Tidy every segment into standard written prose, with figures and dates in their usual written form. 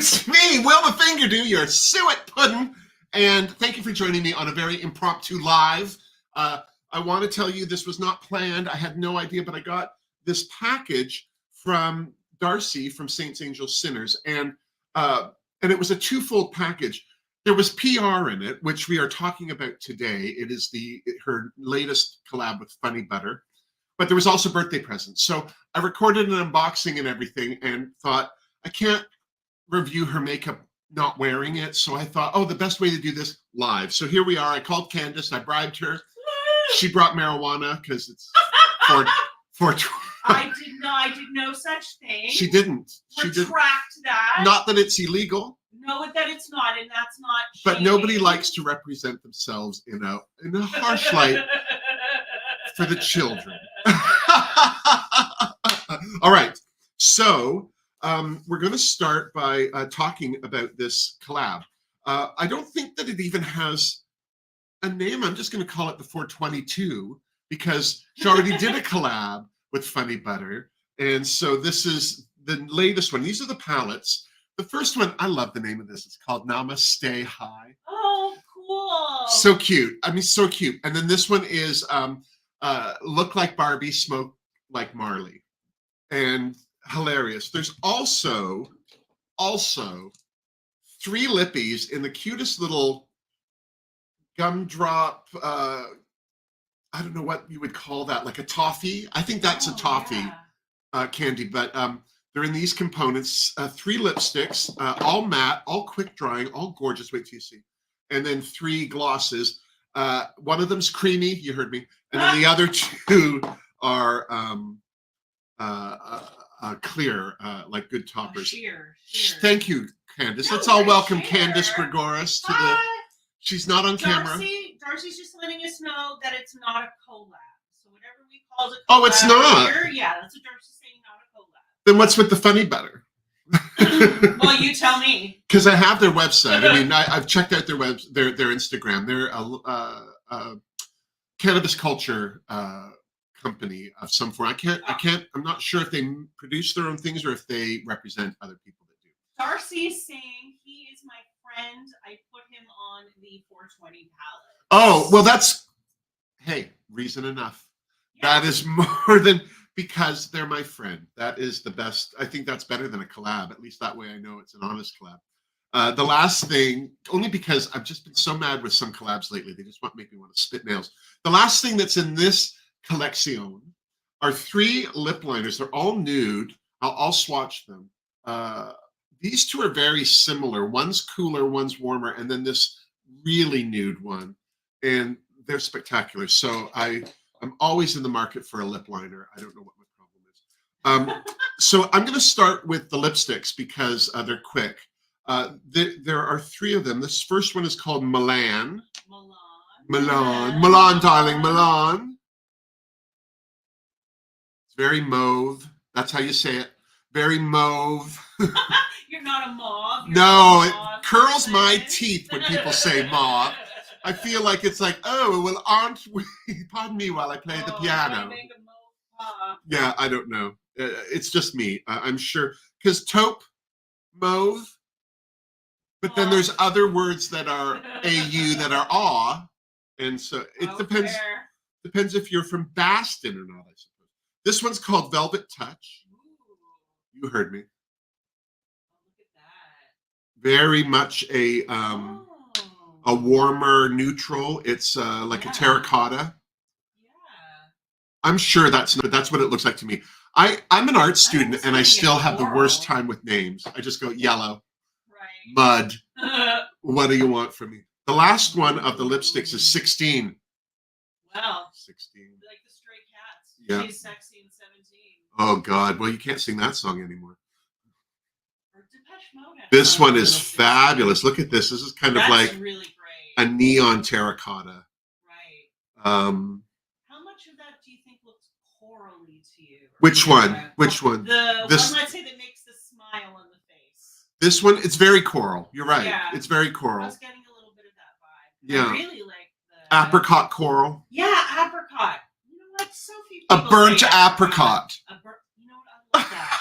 It's me, Wilma Fingerdoo, your suet puddin', and thank you for joining me on a very impromptu live. I want to tell you this was not planned. I had no idea, but I got this package from Darcy from Saints, Angels, Sinners, and it was a twofold package. There was PR in it, which we are talking about today. It is her latest collab with Funny Butter, but there was also birthday presents. So I recorded an unboxing and everything, and thought I can't review her makeup not wearing it. So I thought, oh, the best way to do this live. So here we are. I called Candice. I bribed her. She brought marijuana because it's for. I did no such thing. She didn't. Retract that. Not that it's illegal. No, that it's not, and that's not. But shady. nobody likes to represent themselves in a harsh light for the children. All right. So we're going to start by talking about this collab. I don't think that it even has a name. I'm just going to call it the 422 because she already did a collab with Funny Butter. And so this is the latest one. These are the palettes. The first one, I love the name of this. It's called Namaste High. Oh, cool. So cute. I mean, so cute. And then this one is Look Like Barbie, Smoke Like Marley. And hilarious. There's also 3 lippies in the cutest little gumdrop, I don't know what you would call that, like a toffee. I think that's a toffee candy, but they're in these components. 3 lipsticks, all matte, all quick drying, all gorgeous. Wait till you see. And then 3 glosses. One of them's creamy, you heard me, and then the other 2 are clear, like good toppers. Sheer. Thank you, Candice. No, Let's all welcome sheer. Candice Gregoris to the. She's not on camera. Darcy's just letting us know that it's not a collab. So whatever we call it. Oh, it's not. Yeah, that's what Darcy's saying. Not a collab. Then what's with the Funny Butter? Well, you tell me. Because I have their website. I mean, I've checked out their Instagram. They're a cannabis culture company of some form. I'm not sure if they produce their own things or if they represent other people that do. Darcy's saying he is my friend. I put him on the 420 palette. Oh, well, hey, reason enough. Yeah. That is more than, because they're my friend. That is the best. I think that's better than a collab. At least that way I know it's an honest collab. The last thing, only because I've just been so mad with some collabs lately, they just make me want to spit nails. The last thing that's in this collection are 3 lip liners. They're all nude. I'll swatch them. These 2 are very similar. One's cooler, one's warmer, and then this really nude one. And they're spectacular. So I'm always in the market for a lip liner. I don't know what my problem is. So I'm going to start with the lipsticks because they're quick. There are 3 of them. This first one is called Milan. Milan, darling, Milan. It's very mauve. That's how you say it. Very mauve. You're not a mauve. No, it curls my teeth when people say mauve. I feel like it's like, oh, well, aren't we? Pardon me while I play the piano. Yeah, I don't know. It's just me. I'm sure. Because taupe, mauve, but then there's other words that are AU that are aw. And so it depends. Fair. Depends if you're from Boston or not, I suppose. This one's called Velvet Touch. Ooh. You heard me. Look at that. Very much a warmer neutral. It's like a terracotta. Yeah. I'm sure that's what it looks like to me. I'm an art student and I still have the worst time with names. I just go yellow, mud. What do you want from me? The last one of the lipsticks is 16. Wow. 16. Like the Stray Cats. Yeah. She's sexy and 17. Oh God. Well, you can't sing that song anymore. Or Depeche Mode. This one is fabulous. Look at this. This is kind of like really great. A neon terracotta. Right. How much of that do you think looks corally to you? Which one? Which one? The one, let's say, that makes the smile on the face. This one, it's very coral. You're right. Yeah. It's very coral. I was getting a little bit of that vibe. Yeah. I really like the Apricot coral. Yeah, apricot. You know what? So few A people burnt say apricot. You know what? I love that.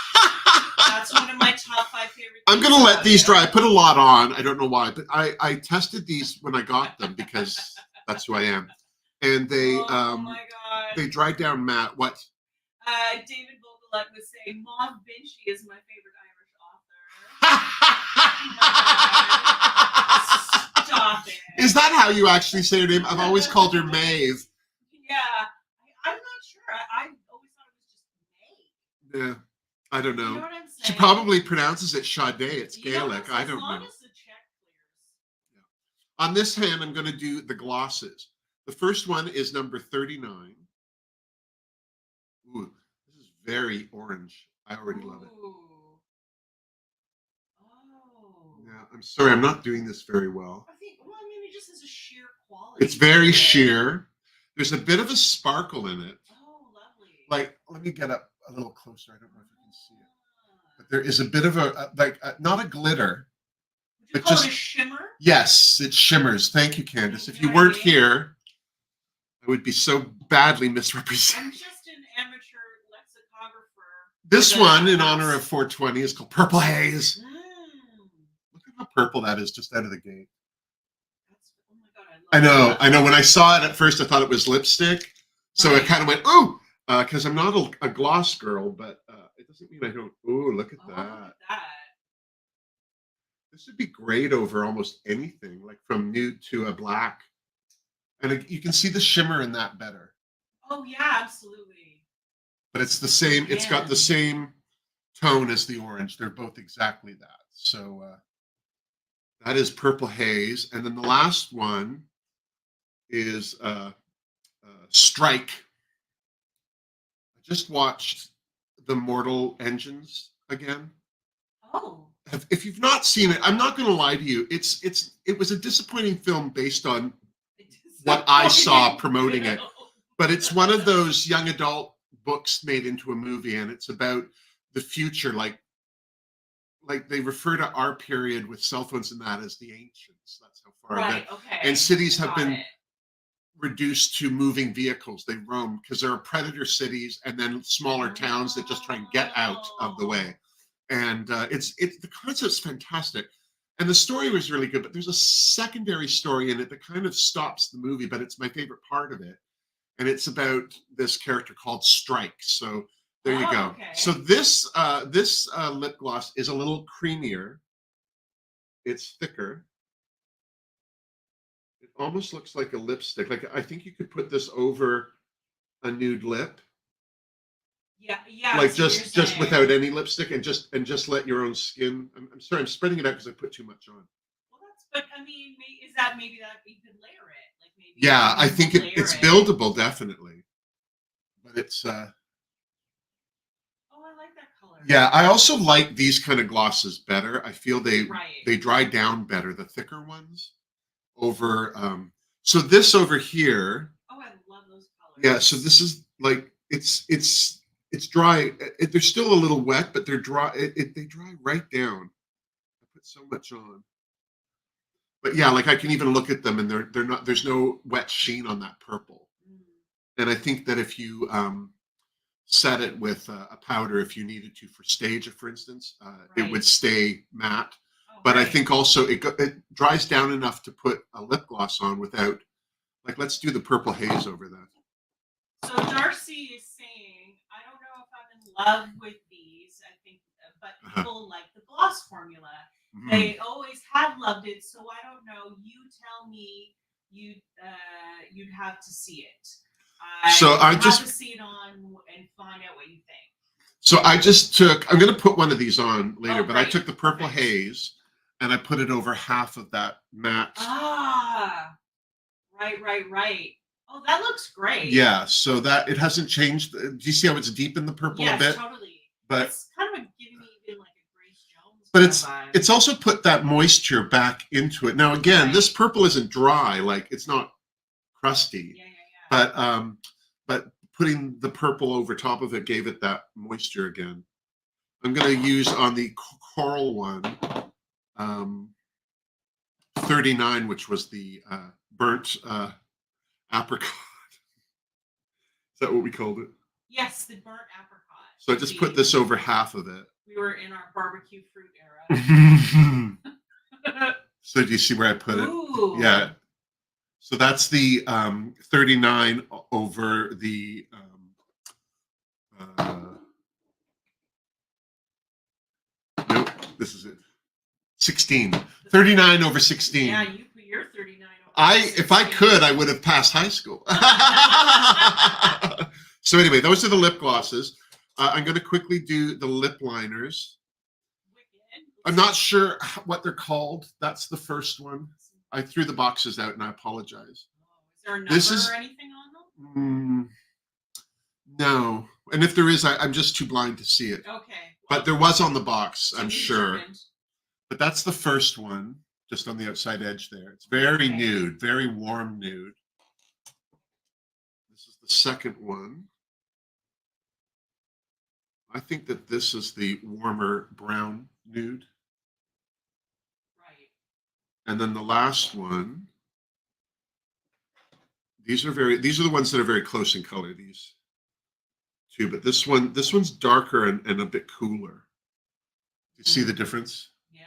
That's one of my top 5 favorite. I'm gonna let these dry. I put a lot on. I don't know why, but I tested these when I got them because that's who I am, and Oh my god. they dried down matte. What? David Vogeluk was saying Maud Vinci is my favorite Irish author. Stop it. Is that how you actually say her name? I've always called her Maeve. Yeah, I'm not sure. I always thought it was just May. Yeah, I don't You know know. what I'm saying? She probably pronounces it Sade. It's Gaelic. As I don't long know. as the check clears. On this hand, I'm going to do the glosses. The first one is number 39. Ooh, this is very orange. I already love it. Oh. Yeah, I'm sorry, I'm not doing this very well. I mean, it just has a sheer quality. It's very sheer. There's a bit of a sparkle in it. Oh, lovely. Like, let me get up a little closer. I don't know if you can see it. But there is a bit of not a glitter. Would you call it a shimmer? Yes, it shimmers. Thank you, Candice. If you weren't here, I would be so badly misrepresented. I'm just an amateur lexicographer. This one, in honor of 420, is called Purple Haze. Look at how purple that is just out of the gate. Oh my God, I know. When I saw it at first, I thought it was lipstick. So it kind of went, ooh, because I'm not a gloss girl, but it doesn't mean I don't. Ooh, look at that. Look at that. This would be great over almost anything, like from nude to a black. And you can see the shimmer in that better. Oh, yeah, absolutely. But it's the same, it's got the same tone as the orange. They're both exactly that. So that is Purple Haze. And then the last one is Strike. I just watched The Mortal Engines again. Oh. If you've not seen it, I'm not going to lie to you. It was a disappointing film based on what I saw promoting it. But it's one of those young adult books made into a movie, and it's about the future, like they refer to our period with cell phones and that as the ancients. That's how far right, okay. And cities have been reduced to moving vehicles. They roam because there are predator cities and then smaller towns that just try and get out of the way. And the concept's fantastic. And the story was really good, but there's a secondary story in it that kind of stops the movie, but it's my favorite part of it. And it's about this character called Strike. So there you go. Okay. So this lip gloss is a little creamier. It's thicker. It almost looks like a lipstick. Like I think you could put this over a nude lip. Yeah. Like just without any lipstick and just let your own skin. I'm sorry, I'm spreading it out because I put too much on. Well, but I mean, is that maybe that you could layer it? Like maybe. Yeah, I think it's buildable, definitely. But it's. Oh, I like that color. Yeah, I also like these kind of glosses better. I feel they dry down better, the thicker ones. Over. So this over here. Oh, I love those colors. Yeah, so this is like it's dry. They're still a little wet, but they're dry. They dry right down. I put so much on. But yeah, like I can even look at them and they're not. There's no wet sheen on that purple. And I think that if you set it with a powder, if you needed to for stage, for instance, it would stay matte. But I think also it dries down enough to put a lip gloss on without. Like, let's do the Purple Haze over that. So Darcy is saying, I don't know if I'm in love with these. I think, but people like the gloss formula. Mm-hmm. They always have loved it. So I don't know. You tell me. You'd have to see it. I just have to see it on and find out what you think. So I just took. I'm going to put one of these on later, but I took the Purple Haze and I put it over half of that matte. Ah, right. Oh, that looks great. Yeah, so that it hasn't changed. Do you see how it's deep in the purple a bit? Yes, totally. But it's kind of giving me even like a Grace Jones. But it's also put that moisture back into it. Now again, this purple isn't dry, like it's not crusty. Yeah. But putting the purple over top of it gave it that moisture again. I'm going to use on the coral one, 39, which was the burnt apricot. Is that what we called it? Yes, the burnt apricot. So I just put this over half of it. We were in our barbecue fruit era. So do you see where I put it? Ooh. Yeah. So that's the 39 over the nope, this is it. 16. 39 over 16. Yeah, you put your 39 over 16. If I could, I would have passed high school. So anyway, those are the lip glosses. I'm going to quickly do the lip liners. I'm not sure what they're called. That's the first one. I threw the boxes out and I apologize. Is there a number or anything on them? No. And if there is, I'm just too blind to see it. Okay. But there was on the box, I'm sure. Determined. But that's the first one, just on the outside edge there. It's very nude, very warm nude. This is the second one. I think that this is the warmer brown nude. Right. And then the last one. These are the ones that are very close in color, these two. But this one's darker and a bit cooler. You see the difference? Yeah.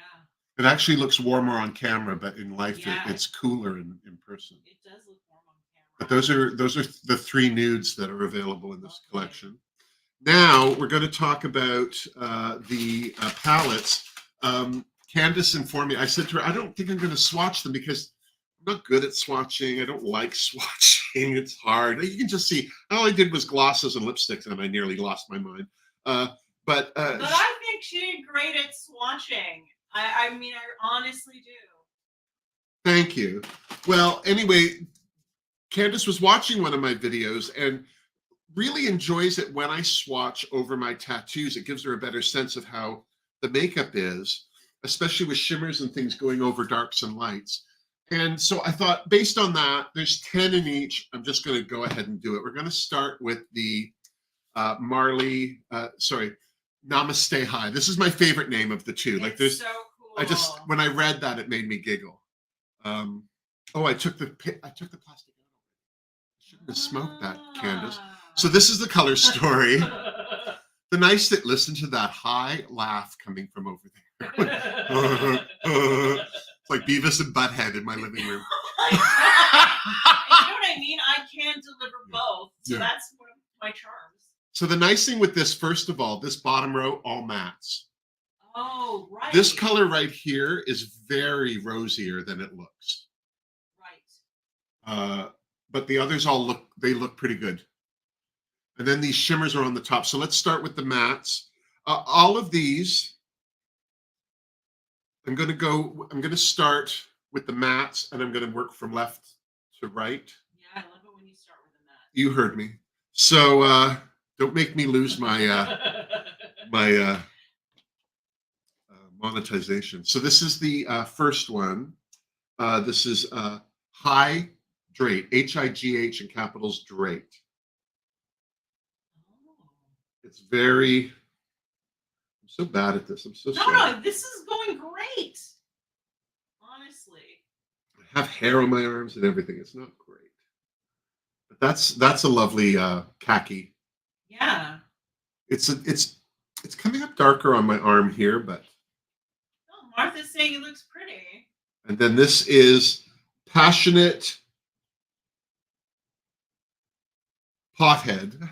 It actually looks warmer on camera, but in life it's cooler in person. It does look warm on camera. But those are the 3 nudes that are available in this collection. Now we're going to talk about the palettes. Candice informed me. I said to her, I don't think I'm going to swatch them because I'm not good at swatching. I don't like swatching. It's hard. You can just see. All I did was glosses and lipsticks, and I nearly lost my mind. But I think she did great at swatching. I mean, I honestly do. Thank you. Well, anyway, Candice was watching one of my videos and really enjoys it when I swatch over my tattoos. It gives her a better sense of how the makeup is, especially with shimmers and things going over darks and lights. And so I thought, based on that, there's 10 in each. I'm just going to go ahead and do it. We're going to start with the Namaste High. This is my favorite name of the 2. Like, there's, so cool. when I read that, it made me giggle. I took the plastic out. I shouldn't have smoked that, Candice. So this is the color story. The nice thing, listen to that high laugh coming from over there. It's like Beavis and Butthead in my living room. You know what I mean? I can deliver both. So that's one of my charms. So the nice thing with this, first of all, this bottom row, all mattes. Oh, right. This color right here is very rosier than it looks. Right. But the others all look pretty good. And then these shimmers are on the top. So let's start with the mattes. All of these, I'm going to start with the mattes and I'm going to work from left to right. Yeah, I love it when you start with the matte. You heard me. So don't make me lose my monetization. So this is the first one. This is Hydrate, H-I-G-H in capitals, Drate. It's very, I'm so bad at this. I'm so sorry. No, this is going great. Honestly. I have hair on my arms and everything. It's not great. But that's a lovely khaki. Yeah. It's coming up darker on my arm here, but. Oh, Martha's saying it looks pretty. And then this is Passionate Pothead.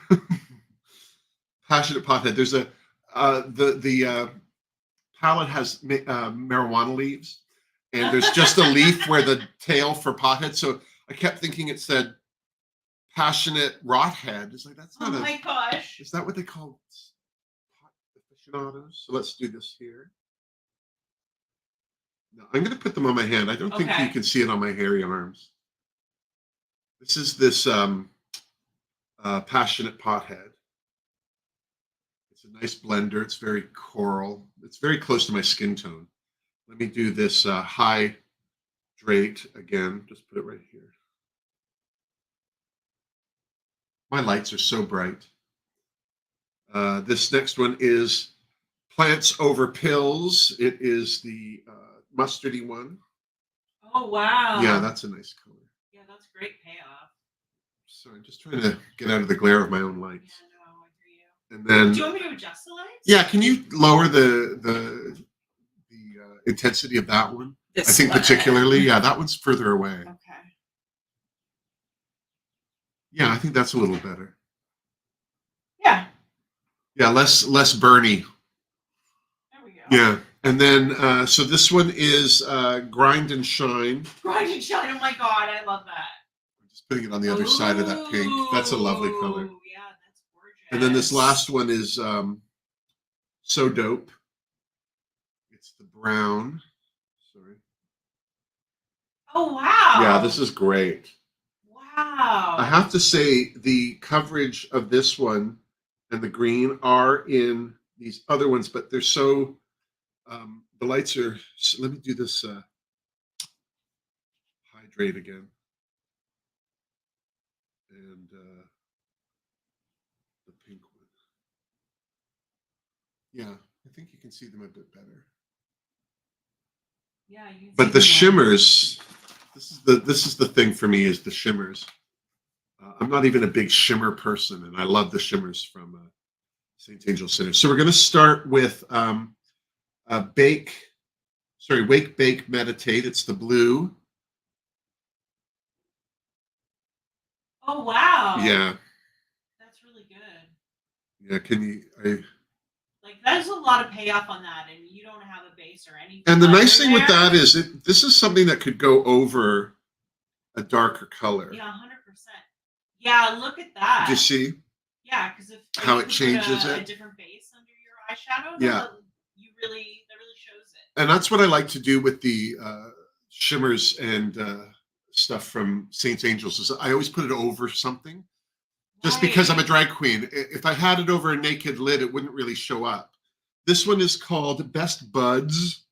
Passionate Pothead. There's a the palette has marijuana leaves, and there's just a leaf where the tail for pothead. So I kept thinking it said Passionate Rothead. It's like that's not my gosh. Is that what they call pot aficionados? So let's do this here. No, I'm going to put them on my hand. I don't think you can see it on my hairy arms. This is this Passionate Pothead. It's a nice blender. It's very coral. It's very close to my skin tone. Let me do this Hydrate again. Just put it right here. My lights are so bright. This next one is Plants Over Pills. It is the mustardy one. Oh, wow. Yeah, that's a nice color. Yeah, that's great payoff. Sorry, I'm just trying to get out of the glare of my own lights. Yeah, no, I hear you. And then, do you want me to adjust the lights? yeah, can you lower the intensity of that one? This I think one. particularly, yeah, that one's further away. Okay. Yeah, I think that's a little better. Yeah. Yeah, less Bernie. There we go. Yeah, and then so this one is Grind and Shine. Grind and Shine. Oh my God, I love that. I'm just putting it on the other side of that pink. That's a lovely color. Ooh, yeah, that's gorgeous. And then this last one is So Dope. It's the brown. Sorry. Oh wow. Yeah, this is great. Wow. I have to say the coverage of this one and the green are in these other ones, but they're so the lights are. So let me do this hydrate again, and the pink one. Yeah, I think you can see them a bit better. Yeah, you can But see the them shimmers. This is the thing for me is the shimmers. I'm not even a big shimmer person, and I love the shimmers from St. Angel Center. So we're going to start with Wake, Bake, Meditate. It's the blue. Oh wow. Yeah. That's really good. Yeah. Can you? Like there's a lot of payoff on that, and you don't have a base or anything. And the nice thing with that is this is something that could go over a darker color. Yeah, 100%. Yeah, look at that. Do you see? Yeah, because if how you it put changes a it? different base under your eyeshadow, Yeah. that really shows it. And that's what I like to do with the shimmers and stuff from St. Angel's. Is I always put it over something. Just because I'm a drag queen. If I had it over a naked lid, it wouldn't really show up. This one is called Best Buds.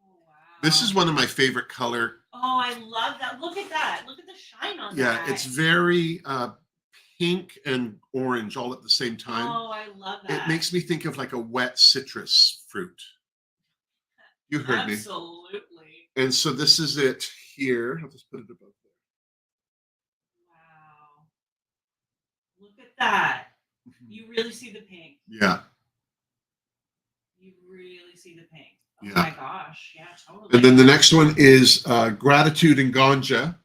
Oh, wow. This is one of my favorite color. Oh, I love that. Look at that. Look at the shine on that. Yeah, it's very pink and orange all at the same time. Oh, I love that. It makes me think of like a wet citrus fruit. You heard me. Absolutely. And so this is it here. I'll just put it above there. Wow. Look at that. You really see the pink. Yeah. You really see the pink. Oh Yeah. my gosh. Yeah, totally. And then the next one is Gratitude and Ganja.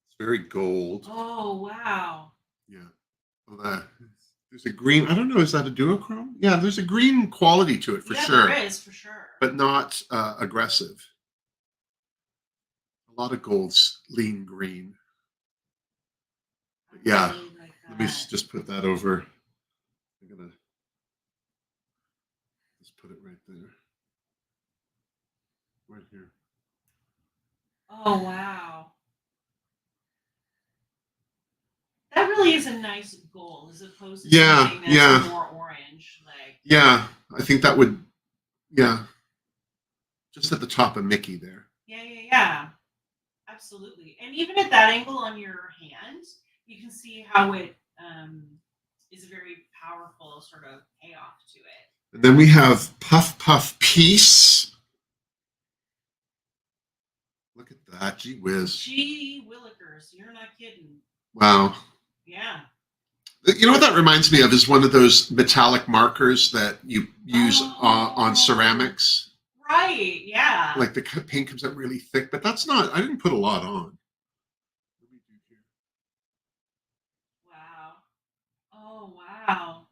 It's very gold. Oh, wow. Yeah. Well, there's a green. I don't know. Is that a duochrome? Yeah, there's a green quality to it for sure. There is, for sure. But not aggressive. A lot of golds lean green. Yeah. Really like Let me just put that over. I'm gonna just put it right there. Right here. Oh, wow. That really is a nice gold as opposed to something that's more orange. Like yeah, I think that would, yeah, just at the top of Mickey there. Yeah. Absolutely. And even at that angle on your hand, you can see how it is a very powerful sort of payoff to it. And then we have Puff Puff Peace. Look at that, gee whiz. Gee willikers, you're not kidding. Wow. Yeah. You know what that reminds me of is one of those metallic markers that you use on ceramics. Right, yeah. Like the paint comes out really thick, but that's not, I didn't put a lot on. What do we do here? Wow. Oh, wow.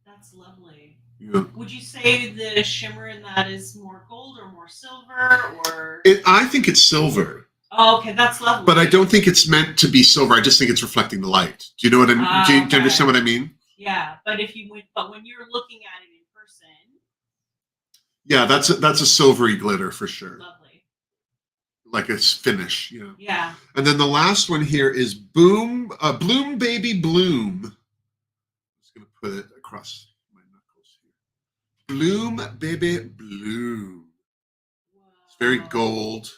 That's lovely. Yeah. Would you say the shimmer in that is more gold or more silver or? I think it's silver. Oh, okay, that's lovely. But I don't think it's meant to be silver. I just think it's reflecting the light. Do you know what I mean? Do you understand what I mean? Yeah, but when you're looking at it in person. Yeah, that's a silvery glitter for sure. Lovely. Like it's finish, you know. Yeah. And then the last one here is Bloom Baby Bloom. I'm just gonna put it across my knuckles here. Bloom Baby Bloom. Wow. It's very gold.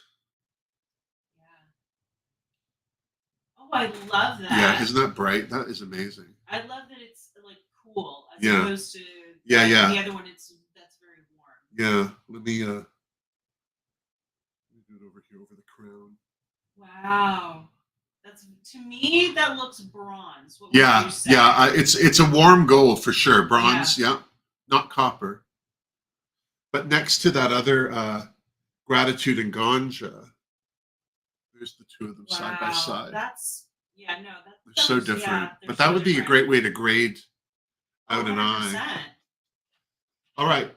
Oh, I love that. Yeah, isn't that bright? That is amazing. I love that it's like cool as Yeah. opposed to Yeah. the other one. That's very warm. Yeah, let me do it over here over the crown. Wow. That's to me that looks bronze. What would Yeah, you say? yeah. It's a warm gold for sure. Yeah. Bronze, yeah, not copper. But next to that other gratitude and ganja, there's the two of them side by Wow. side. That's yeah, no, They're that so looks, different. yeah, they're But that so would be a different. great way to grade Oh, out an eye. 100%. All right.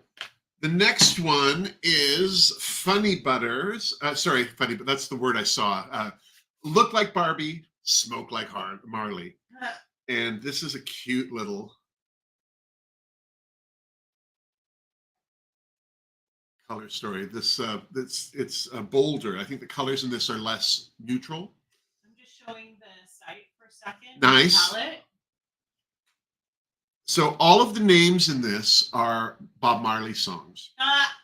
The next one is Funny Butters. Sorry, funny, but that's the word I saw. Look like Barbie, smoke like Marley. And this is a cute little color story. It's bolder. I think the colors in this are less neutral. I'm just showing the site for a second. Nice. Palette. So all of the names in this are Bob Marley songs.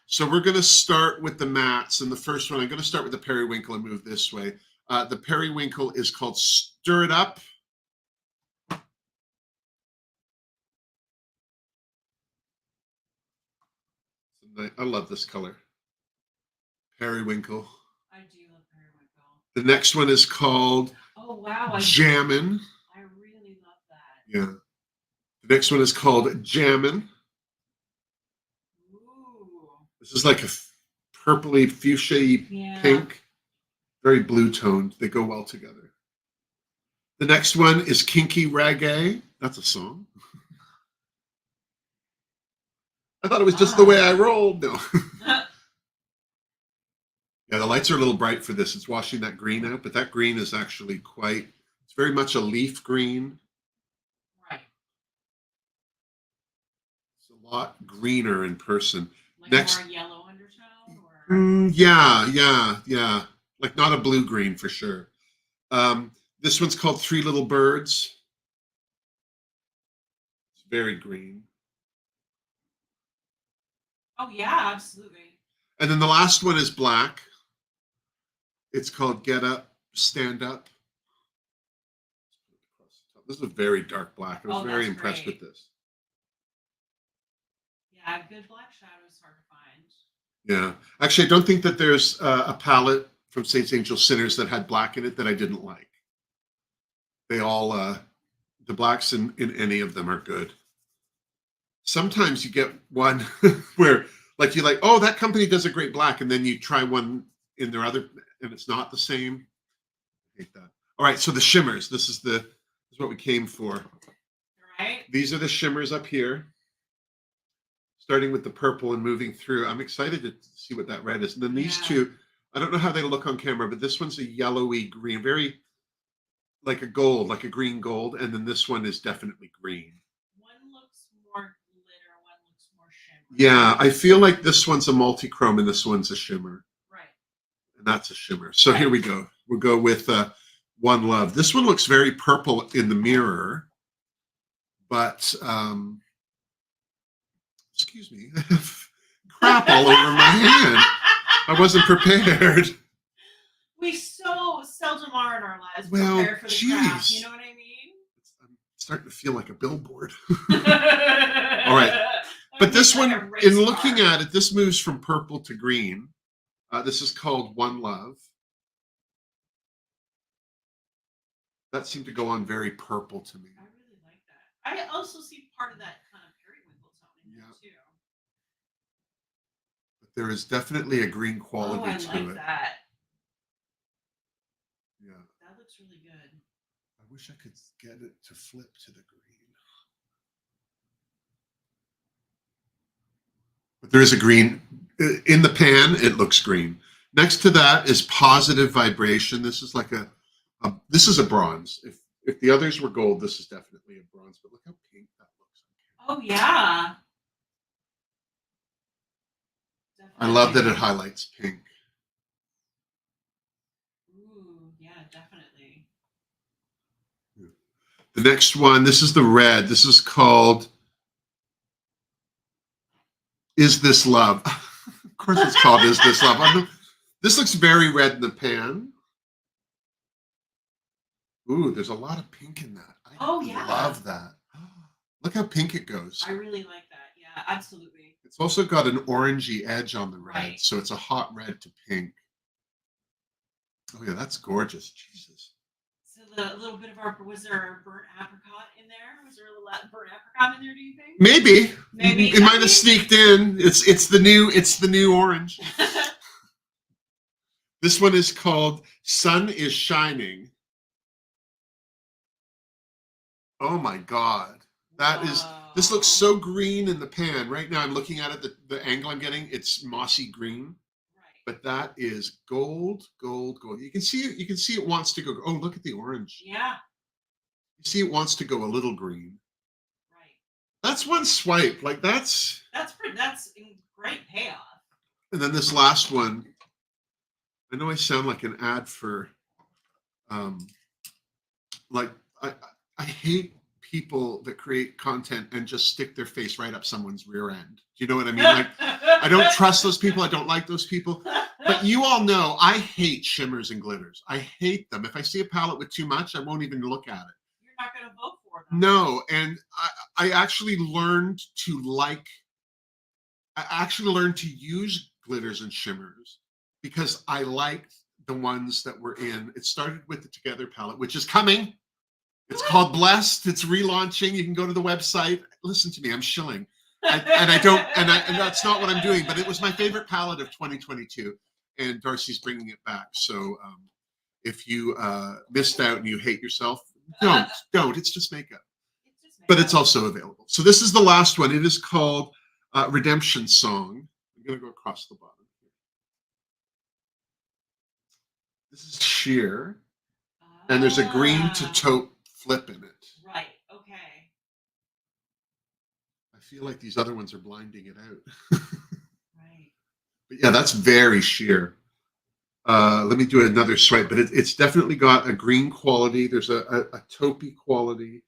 So we're going to start with the mats. And the first one, I'm going to start with the periwinkle and move this way. The periwinkle is called Stir It Up. I love this color. Periwinkle. I do love periwinkle. The next one is called Jammin'. I really love that. Yeah. The next one is called Jammin'. Ooh. This is like a purpley fuchsia pink. Very blue toned. They go well together. The next one is Kinky Reggae. That's a song. I thought it was just the way I rolled. No. Yeah, the lights are a little bright for this. It's washing that green out, but that green is actually it's very much a leaf green. Right. It's a lot greener in person. Like Next, more yellow undertone? Or? Yeah. Like not a blue green for sure. This one's called Three Little Birds. It's very green. Oh, yeah, absolutely. And then the last one is black. It's called Get Up, Stand Up. This is a very dark black. I was very impressed with this. Yeah, good black shadow is hard to find. Yeah. Actually, I don't think that there's a palette from Saints Angel Sinners that had black in it that I didn't like. They all, the blacks in any of them are good. Sometimes you get one where like you like, oh, that company does a great black, and then you try one in their other and it's not the same. I hate that. All right, so the shimmers. This is what we came for. Right. These are the shimmers up here. Starting with the purple and moving through. I'm excited to see what that red is. And then these two, I don't know how they look on camera, but this one's a yellowy green, very like a gold, like a green gold. And then this one is definitely green. One looks more glitter, one looks more shimmer. Yeah, I feel like this one's a multi-chrome and this one's a shimmer. Right. And that's a shimmer. So here we go. We'll go with One Love. This one looks very purple in the mirror, but excuse me, I have crap all over my hand. I wasn't prepared. We so seldom are in our lives Well, prepared for the crap. You know what I mean? I'm starting to feel like a billboard. All right. But this one, in looking at it, this moves from purple to green. This is called One Love. That seemed to go on very purple to me. I really like that. I also see part of that kind of periwinkle tone in there too. But there is definitely a green quality to it. I like that. Yeah. That looks really good. I wish I could get it to flip to the green. But there is a green in the pan. It looks green. Next to that is Positive Vibration. This is like this is a bronze. If the others were gold, this is definitely a bronze. But look how pink that looks. Oh yeah. Definitely. I love that it highlights pink. Ooh, yeah, definitely. The next one, this is the red. This is called Is This Love? Of course it's called Is This Love. This looks very red in the pan. Ooh, there's a lot of pink in that. I love that. Look how pink it goes. I really like that. Yeah, absolutely. It's also got an orangey edge on the red, so it's a hot red to pink. Oh yeah, that's gorgeous. Jesus. So the little bit of our was there a burnt apricot in there? Was there a little burnt apricot in there? Do you think? Maybe. Maybe It might have sneaked in. It's the new orange. This one is called Sun is Shining. Oh my God. This looks so green in the pan. Right now I'm looking at it, the angle I'm getting, it's mossy green. Right. But that is gold, gold, gold. You can see it wants to go. Oh, look at the orange. Yeah. You see it wants to go a little green. Right. That's one swipe. Like that's great payoff. And then this last one, I know I sound like an ad for like I hate people that create content and just stick their face right up someone's rear end. Do you know what I mean? Like, I don't trust those people. I don't like those people. But you all know I hate shimmers and glitters. I hate them. If I see a palette with too much, I won't even look at it. You're not going to vote for them. No, and I actually learned to use glitters and shimmers because I liked the ones that were in. It started with the Together palette, which is coming. It's called Blessed. It's relaunching. You can go to the website. Listen to me. I'm shilling. And that's not what I'm doing, but it was my favorite palette of 2022. And Darcy's bringing it back. So if you missed out and you hate yourself, don't. It's just makeup. But it's also available. So this is the last one. It is called Redemption Song. I'm going to go across the bottom here. This is sheer. And there's a green to taupe flip in it. Right. Okay. I feel like these other ones are blinding it out. Right. But yeah, that's very sheer. Let me do another swipe, but it's definitely got a green quality. There's a taupey quality.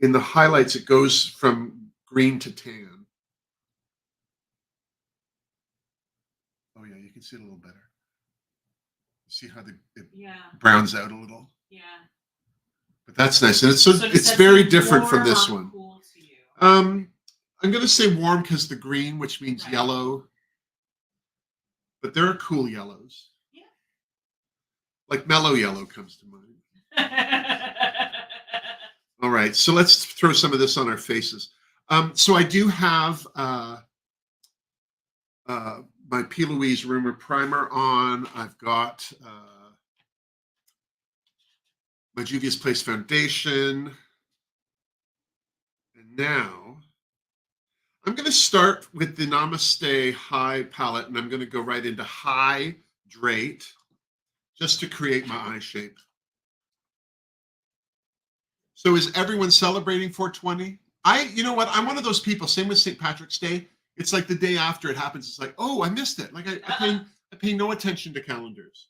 In the highlights, it goes from green to tan. Oh yeah, you can see it a little better. See how it browns out a little. Yeah. But that's nice, and it's very different from this one. Cool to you? I'm going to say warm because the green, which means yellow. But there are cool yellows. Yeah. Like mellow yellow comes to mind. All right, so let's throw some of this on our faces. So I do have my P. Louise Rumor Primer on. I've got my Juvia's Place Foundation. And now I'm going to start with the Namaste High palette, and I'm going to go right into Hydrate just to create my eye shape. So is everyone celebrating 420? You know what? I'm one of those people, same with St. Patrick's Day. It's like the day after it happens, it's like, oh, I missed it. Like I pay no attention to calendars.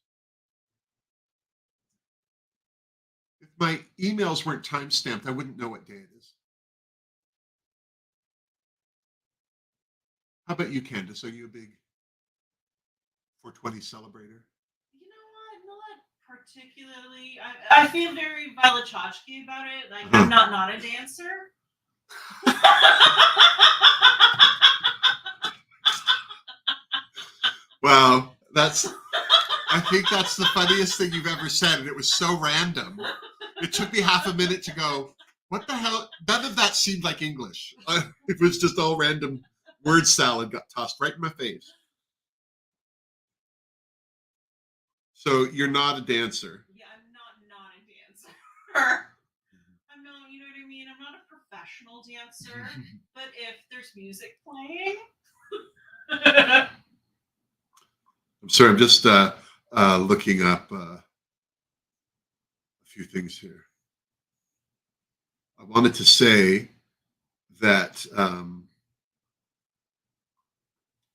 If my emails weren't time-stamped, I wouldn't know what day it is. How about you, Candice? Are you a big 420 celebrator? You know what? Not particularly. I feel very Valichachki about it. Like, I'm not a dancer. Wow, I think that's the funniest thing you've ever said, and it was so random. It took me half a minute to go, what the hell? None of that seemed like English. It was just all random word salad got tossed right in my face. So you're not a dancer. Yeah, I'm not a dancer. I'm not, you know what I mean? I'm not a professional dancer, but if there's music playing. I'm sorry, I'm just looking up a few things here. I wanted to say that,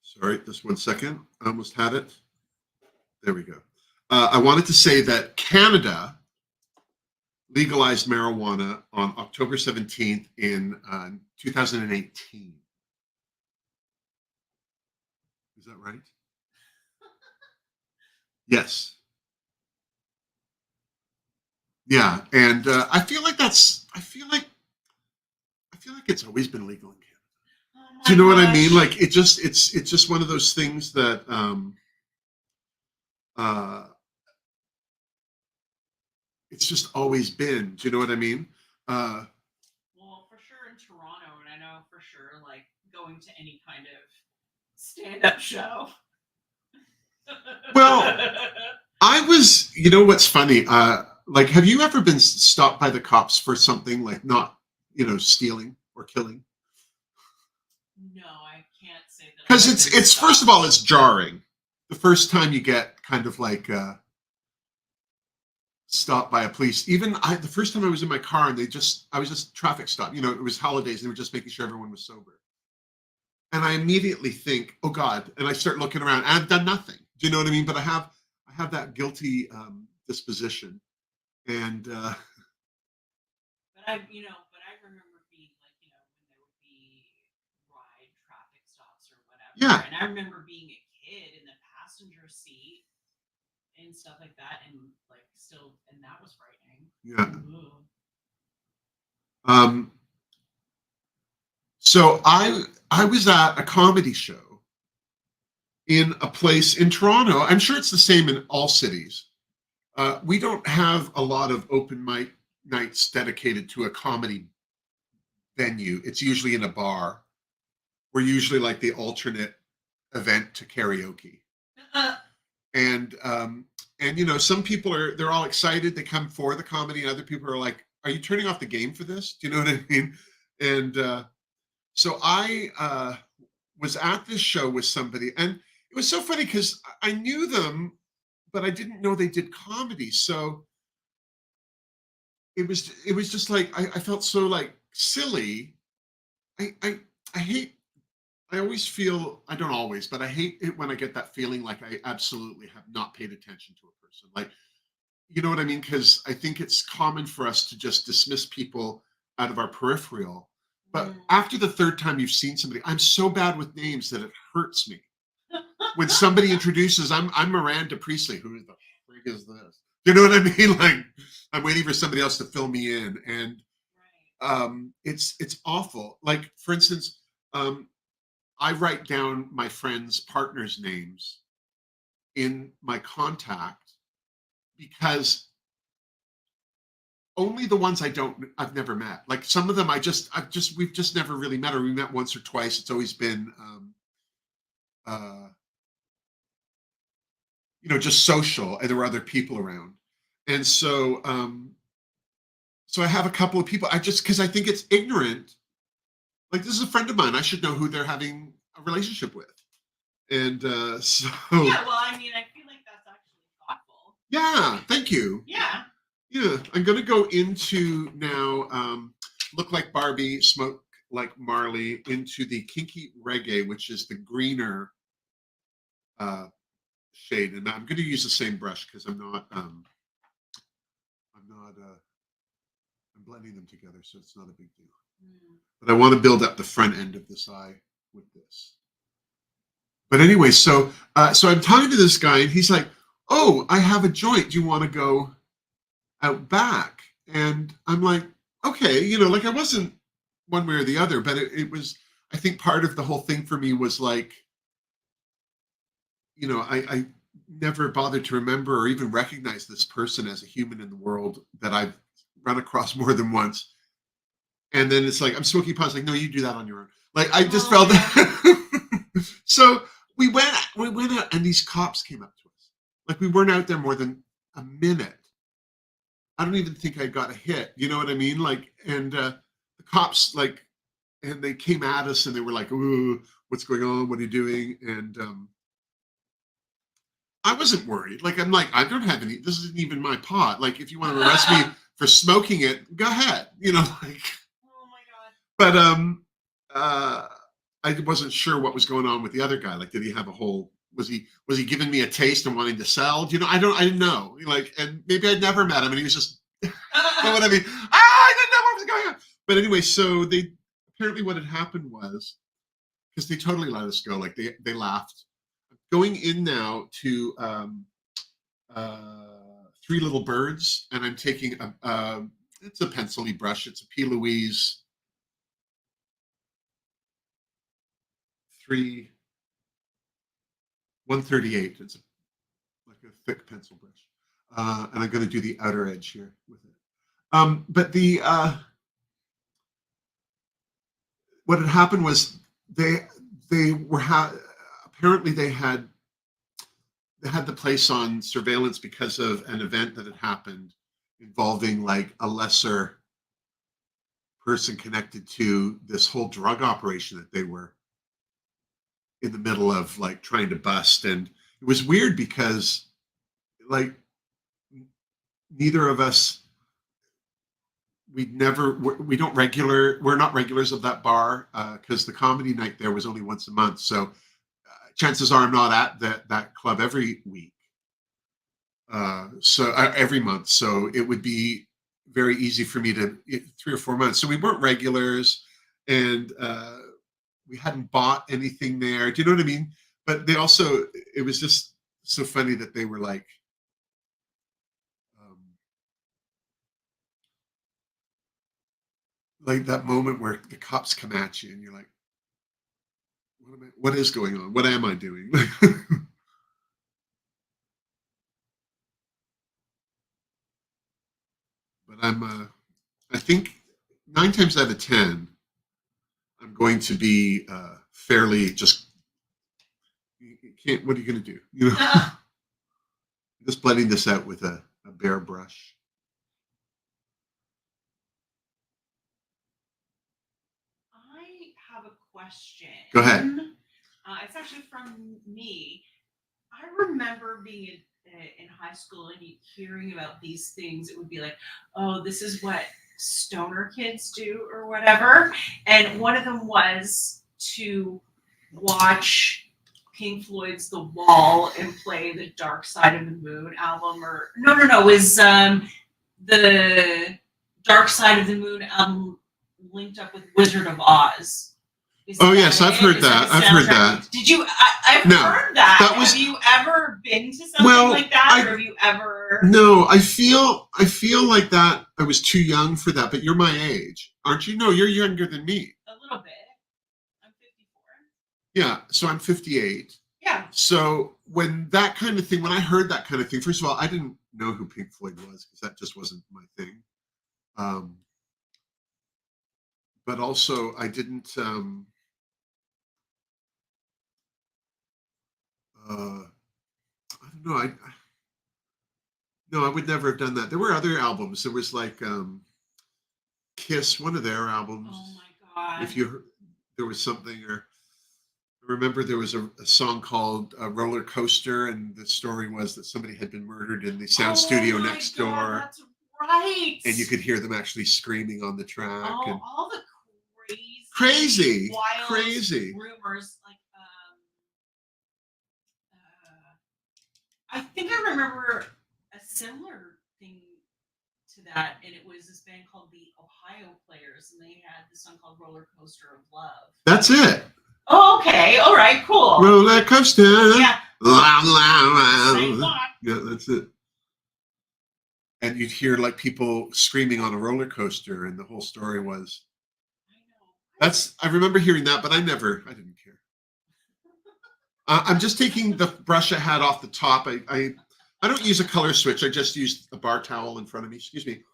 sorry, just 1 second. I almost had it. There we go. I wanted to say that Canada legalized marijuana on October 17th in 2018. Is that right? Yes. Yeah, and I feel like it's always been legal in Canada. Oh Do you know gosh. what I mean? Like it's just one of those things that uh, it's just always been. Do you know what I mean? Uh, Well, for sure in Toronto, and I know for sure, like going to any kind of stand-up show. well, I was. You know what's funny? Like, have you ever been stopped by the cops for something like not, stealing or killing? No, I can't say that Because I've been it's first of all, stopped. it's jarring. The first time you get kind of like stopped by a police. Even the first time I was in my car and I was just traffic stop. It was holidays and they were just making sure everyone was sober. And I immediately think, oh God, and I start looking around. And I've done nothing. Do you know what I mean? But I have that guilty disposition, and But I remember being like, when there would be ride traffic stops or yeah, whatever, and I remember being a kid in the passenger seat and stuff like that, and like still, and that was frightening. yeah. Ooh. Um, so I was at a comedy show in a place in Toronto. I'm sure it's the same in all cities. We don't have a lot of open mic nights dedicated to a comedy venue. It's usually in a bar. We're usually like the alternate event to karaoke. And some people they're all excited. They come for the comedy, and other people are like, "Are you turning off the game for this?" Do you know what I mean? And so I was at this show with somebody, and it was so funny because I knew them, but I didn't know they did comedy. So it was just like I felt so like silly. I hate. I always feel I don't always, but I hate it when I get that feeling like I absolutely have not paid attention to a person. Like, you know what I mean? Because I think it's common for us to just dismiss people out of our peripheral. But Mm. after the third time you've seen somebody, I'm so bad with names that it hurts me. When somebody introduces, I'm Miranda Priestley. Who the frig is this? You know what I mean? Like, I'm waiting for somebody else to fill me in, and Right. it's awful. Like, for instance, I write down my friends' partners' names in my contact because only the ones I've never met. Like some of them we've just never really met, or we met once or twice. It's always been uh just social, and there were other people around. And so I have a couple of people, I just because I think it's ignorant. Like, this is a friend of mine, I should know who they're having a relationship with. And so Yeah, well, I mean, I feel like that's actually thoughtful. yeah, thank you. Yeah. Yeah, I'm gonna go into now. Look like Barbie, smoke like Marley, into the kinky reggae, which is the greener uh, shade, and I'm going to use the same brush because I'm not. I'm blending them together, so it's not a big deal. Mm. But I want to build up the front end of this eye with this. But anyway, so I'm talking to this guy, and he's like, "Oh, I have a joint. Do you want to go out back?" And I'm like, okay, like I wasn't one way or the other, but it was, I think part of the whole thing for me was like, I never bothered to remember or even recognize this person as a human in the world that I've run across more than once. And then it's like, I'm smoking pot. It's like, no, you do that on your own. Like, I just Oh, felt yeah. that. So we went out, and these cops came up to us. Like, we weren't out there more than a minute. I don't even think I got a hit. You know what I mean? Like, and the cops, like, and they came at us, and they were like, "Ooh, what's going on? What are you doing?" And I wasn't worried. Like, I'm like, I don't have any. This isn't even my pot. Like, if you want to arrest me for smoking it, go ahead. Like. Oh my god. But uh, I wasn't sure what was going on with the other guy. Like, did he have a whole? Was he giving me a taste and wanting to sell? I didn't know. Like, and maybe I'd never met him, and he was just. You know what I mean? I didn't know what was going on. But anyway, so they apparently what had happened was because they totally let us go. Like, they laughed. Going in now to Three Little Birds, and I'm taking it's a pencil-y brush. It's a P. Louise 3 138. It's like a thick pencil brush, and I'm going to do the outer edge here with it. But what had happened was they were apparently they had the place on surveillance because of an event that had happened involving like a lesser person connected to this whole drug operation that they were in the middle of like trying to bust. And it was weird because like neither of us, we're not regulars of that bar because the comedy night there was only once a month. So chances are I'm not at that club every week. So every month. So it would be very easy for me to 3 or 4 months. So we weren't regulars, and we hadn't bought anything there. Do you know what I mean? But it was just so funny that they were like, that moment where the cops come at you and you're like, what is going on? What am I doing? But I think 9 times out of 10, I'm going to be fairly just, you can't, what are you going to do? You know, just blending this out with a bare brush. I have a question. Go ahead. It's actually from me. I remember being in high school and hearing about these things. It would be like, oh, this is what stoner kids do or whatever. And one of them was to watch Pink Floyd's The Wall and play the Dark Side of the Moon album. Or no, it was the Dark Side of the Moon album linked up with Wizard of Oz. Oh yes, I've heard that. I've heard that. Did you? I've heard that. Have you ever been to something like that, or have you ever? No, I feel like that. I was too young for that, but you're my age, aren't you? No, you're younger than me. A little bit. I'm 54. Yeah, so I'm 58. Yeah. So when I heard that kind of thing, first of all, I didn't know who Pink Floyd was because that just wasn't my thing. But also, I didn't. I don't know. No, I would never have done that. There were other albums. There was like Kiss, one of their albums. Oh my god! If you heard, there was something, or I remember there was a song called Roller Coaster, and the story was that somebody had been murdered in the sound studio next door. That's right. And you could hear them actually screaming on the track. Oh, and all the crazy, wild crazy rumors. Like, I think I remember a similar thing to that, and it was this band called the Ohio Players, and they had this song called Roller Coaster of Love. That's it. Oh, okay. All right, cool. Roller coaster. Yeah. Yeah, that's it. And you'd hear like people screaming on a roller coaster, and the whole story was. I remember hearing that, but I didn't care. I'm just taking the brush I had off the top. I don't use a color switch. I just use a bar towel in front of me. Excuse me.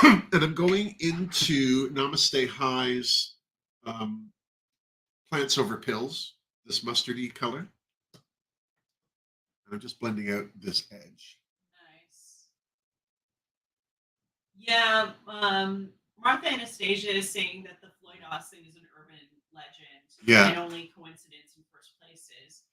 And I'm going into Namaste High's Plants Over Pills, this mustardy color. And I'm just blending out this edge. Nice. Yeah, Martha Anastasia is saying that the Floyd Austin is an urban legend. Yeah. And only coincidence in first places.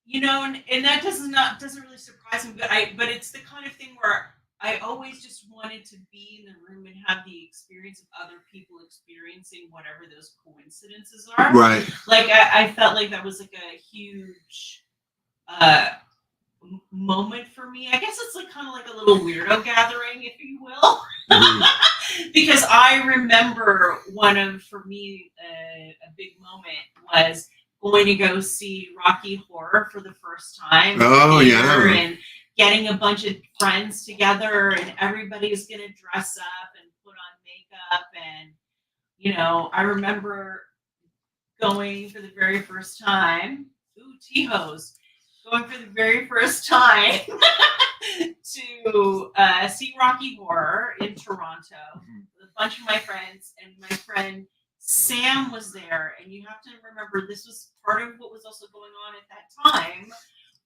You know, and that doesn't really surprise me, but it's the kind of thing where I always just wanted to be in the room and have the experience of other people experiencing whatever those coincidences are. Right. Like I felt like that was like a huge moment for me. I guess it's like kind of like a little weirdo gathering, if you will. Mm-hmm. Because I remember for me, a big moment was going to go see Rocky Horror for the first time. Oh, yeah. And getting a bunch of friends together, and everybody's going to dress up and put on makeup. And, you know, I remember going for the very first time, T-Hose, going for the very first time to see Rocky Horror in Toronto. A bunch of my friends, and my friend Sam was there. And you have to remember, this was part of what was also going on at that time,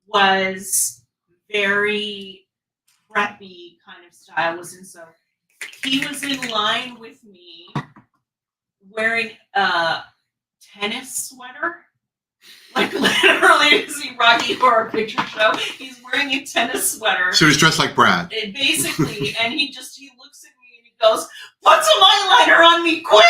was very preppy kind of style was in. So he was in line with me wearing a tennis sweater. Like literally to see Rocky Horror Picture Show. He's wearing a tennis sweater. So he's dressed like Brad. Basically, and he looks at me and he goes, "Put some eyeliner on me, quick!"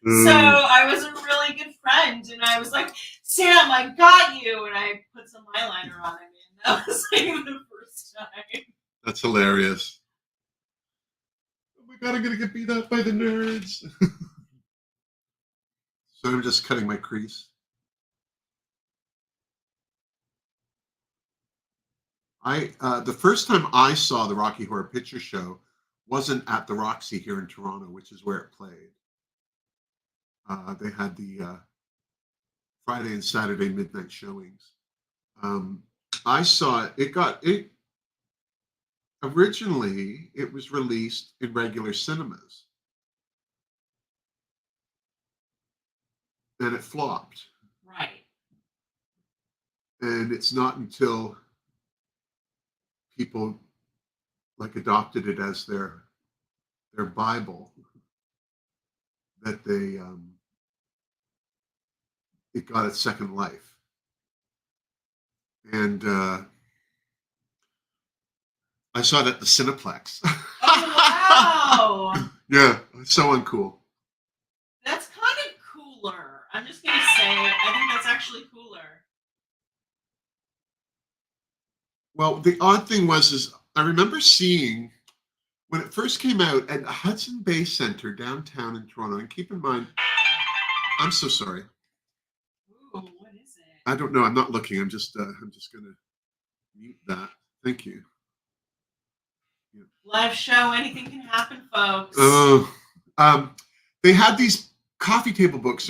So I was a really good friend, and I was like, "Sam, I got you," and I put some eyeliner on him, and that was like the first time. That's hilarious. Oh my god, I'm gonna get beat up by the nerds. So I'm just cutting my crease. The first time I saw the Rocky Horror Picture Show wasn't at the Roxy here in Toronto, which is where it played. They had the Friday and Saturday midnight showings. I saw it. Originally, it was released in regular cinemas, and it flopped. Right. And it's not until people like adopted it as their Bible that it got its second life. And I saw it at the Cineplex. Oh, wow. Yeah, so uncool. That's kind of cooler. I'm just going to say, I think that's actually cooler. Well, the odd thing is I remember seeing when it first came out at Hudson Bay Center downtown in Toronto. And keep in mind, I'm so sorry. Ooh, what is it? I don't know. I'm not looking. I'm just going to mute that. Thank you. Yeah. Live show. Anything can happen, folks. They had these coffee table books,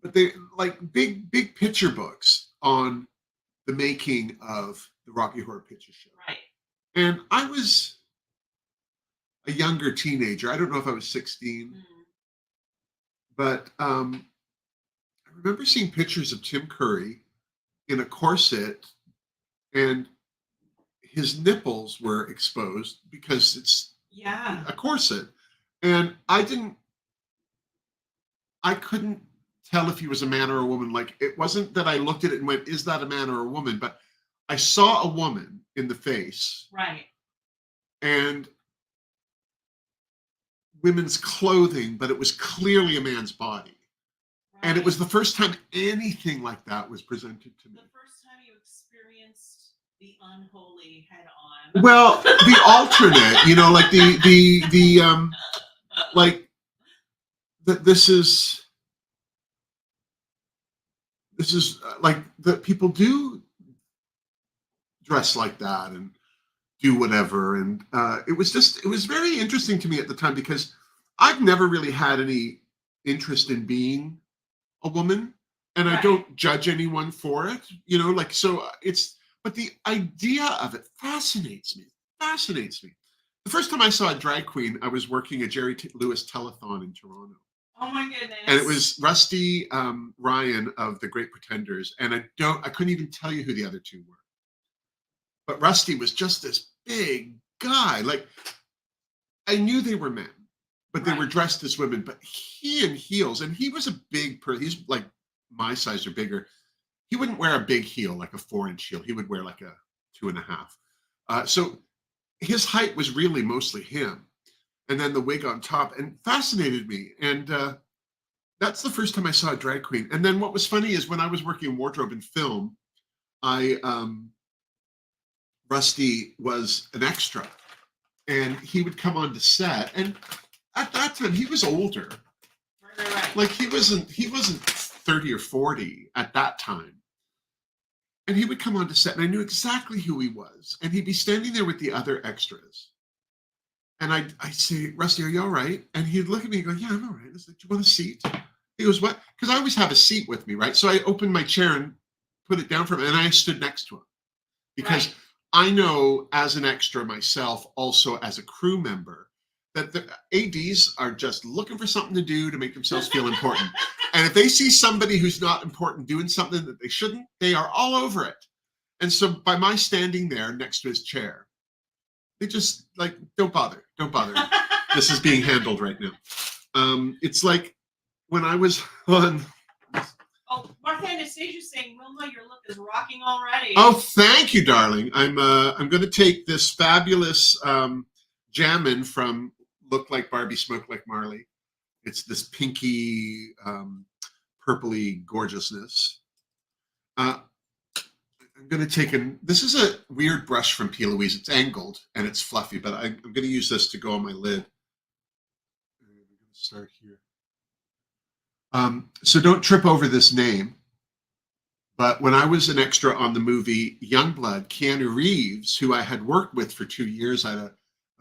but they like big picture books on the making of the Rocky Horror Picture Show. Right. And I was a younger teenager. I don't know if I was 16, but I remember seeing pictures of Tim Curry in a corset, and his nipples were exposed because it's a corset. And I couldn't tell if he was a man or a woman. Like, it wasn't that I looked at it and went, is that a man or a woman? But I saw a woman in the face. Right. And women's clothing, but it was clearly a man's body. Right. And it was the first time anything like that was presented to me. The first time you experienced the unholy head on. Well, the alternate, like the like that this is like that people do dress like that and do whatever. And it was very interesting to me at the time because I've never really had any interest in being a woman, and I don't judge anyone for it, but the idea of it fascinates me. The first time I saw a drag queen, I was working a Jerry Lewis telethon in Toronto. Oh my goodness. And it was Rusty Ryan of the Great Pretenders. And I couldn't even tell you who the other two were. But Rusty was just this big guy. Like, I knew they were men, but they were dressed as women. But he in heels, and he was a big person. He's like my size or bigger. He wouldn't wear a big heel, like a 4-inch heel. He would wear like a 2.5. So his height was really mostly him. And then the wig on top, and fascinated me. And that's the first time I saw a drag queen. And then what was funny is when I was working in wardrobe and film, Rusty was an extra, and he would come on to set. And at that time, he was older. Right. Like he wasn't 30 or 40 at that time. And he would come on to set, and I knew exactly who he was. And he'd be standing there with the other extras. And I'd say, Rusty, are you all right? And he'd look at me and go, yeah, I'm all right. I was like, do you want a seat? He goes, what? Because I always have a seat with me, right? So I opened my chair and put it down for him, and I stood next to him because Right. I know as an extra myself, also as a crew member, that the ADs are just looking for something to do to make themselves feel important. And if they see somebody who's not important doing something that they shouldn't, they are all over it. And so by my standing there next to his chair, they just like, don't bother. This is being handled right now. It's like when I was on. Oh, Martha Anastasia's saying, Wilma, your look is rocking already. Oh, thank you, darling. I'm going to take this fabulous jammin from Look Like Barbie, Smoke Like Marley. It's this pinky, purpley gorgeousness. I'm going to take this is a weird brush from P. Louise. It's angled and it's fluffy, but I'm going to use this to go on my lid. I'm going to start here. So don't trip over this name. But when I was an extra on the movie Youngblood, Keanu Reeves, who I had worked with for 2 years at a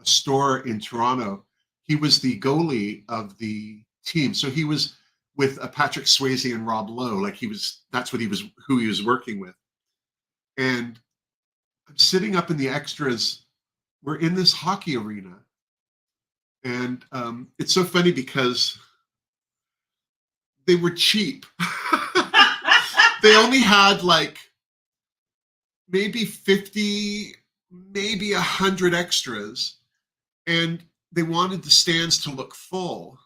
store in Toronto, he was the goalie of the team. So he was with Patrick Swayze and Rob Lowe. Like that's who he was working with. And I'm sitting up in the extras. We're in this hockey arena. And it's so funny because they were cheap. They only had like maybe 50, maybe 100 extras, and they wanted the stands to look full.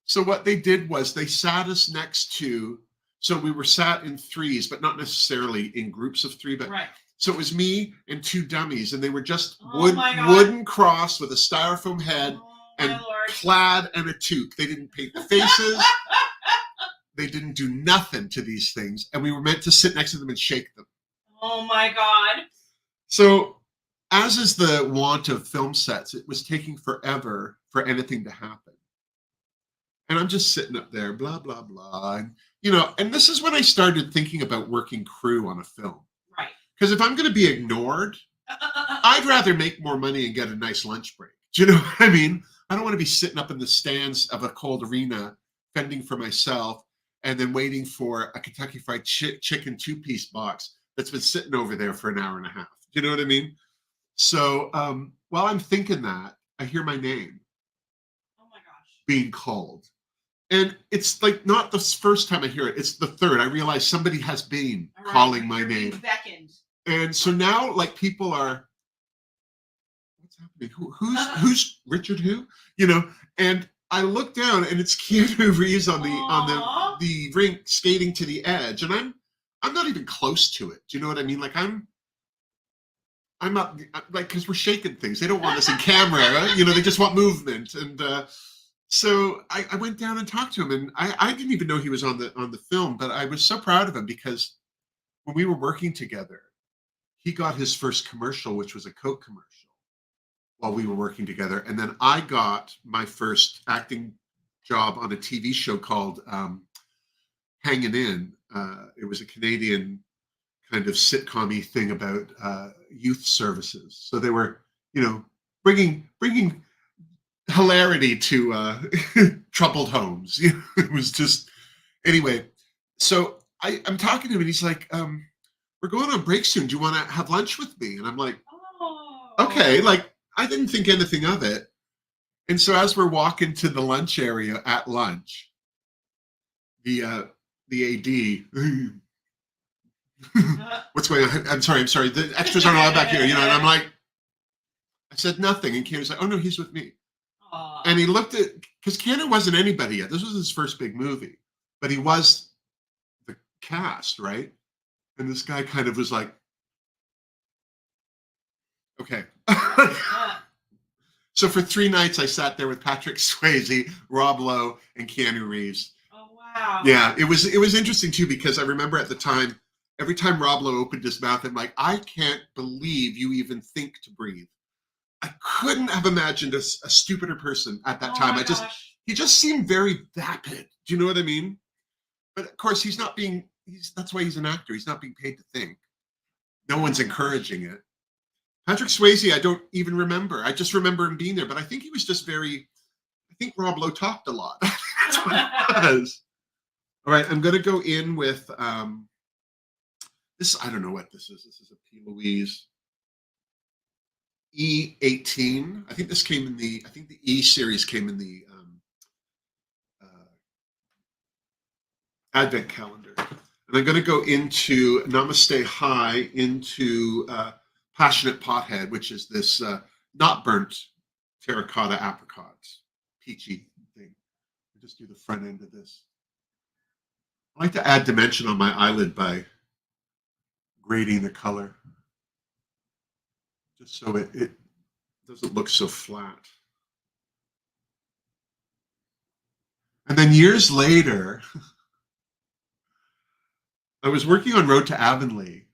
So what they did was they sat us next to, so we were sat in threes, but not necessarily in groups of three, but right. So it was me and 2 dummies, and they were just my wooden cross with a styrofoam head and Lord. plaid and a toque. They didn't paint the faces. They didn't do nothing to these things, and we were meant to sit next to them and shake them. Oh my God. So, as is the want of film sets, it was taking forever for anything to happen. And I'm just sitting up there, blah, blah, blah. And, and this is when I started thinking about working crew on a film. Right. Because if I'm going to be ignored, I'd rather make more money and get a nice lunch break. Do you know what I mean? I don't want to be sitting up in the stands of a cold arena, fending for myself, and then waiting for a Kentucky Fried Chicken 2-piece box that's been sitting over there for an hour and a half. Do you know what I mean? So while I'm thinking that, I hear my name. Oh my gosh. Being called. And it's like not the first time I hear it. It's the third. I realize somebody has been calling my name. Being beckoned. And so now like people are, what's happening? Who's Richard who? And I look down and it's Keanu Reeves on the rink skating to the edge, and I'm not even close to it. Do you know what I mean? Like I'm up, like, because we're shaking things. They don't want us in camera, right? They just want movement. And so I went down and talked to him, and I didn't even know he was on the film, but I was so proud of him because when we were working together, he got his first commercial, which was a Coke commercial, while we were working together. And then I got my first acting job on a TV show called Hanging In. It was a Canadian kind of sitcom-y thing about youth services. So they were, bringing hilarity to troubled homes. It was just, anyway. So I'm talking to him and he's like, we're going on break soon. Do you want to have lunch with me? And I'm like, okay, like, I didn't think anything of it. And so as we're walking to the lunch area at lunch, the AD, what's going on? I'm sorry. The extras aren't allowed back here, and I'm like, I said nothing. And Keanu's like, oh no, he's with me. Aww. And he looked at, because Keanu wasn't anybody yet. This was his first big movie, but he was the cast, right? And this guy kind of was like, okay. So for 3 nights, I sat there with Patrick Swayze, Rob Lowe, and Keanu Reeves. Oh wow! Yeah, it was interesting too because I remember at the time, every time Rob Lowe opened his mouth, I'm like, I can't believe you even think to breathe. I couldn't have imagined a stupider person at that time. He just seemed very vapid. Do you know what I mean? But of course, that's why he's an actor. He's not being paid to think. No one's encouraging it. Patrick Swayze, I don't even remember. I just remember him being there, but I think he was just I think Rob Lowe talked a lot. That's what it was. All right, I'm going to go in with this. I don't know what this is. This is a P. Louise E18. I think this came in the. I think the E series came in the Advent calendar. And I'm going to go into Namaste High into Passionate Pothead, which is this not burnt terracotta apricots, peachy thing. I'll just do the front end of this. I like to add dimension on my eyelid by grading the color, just so it doesn't look so flat. And then years later, I was working on Road to Avonlea,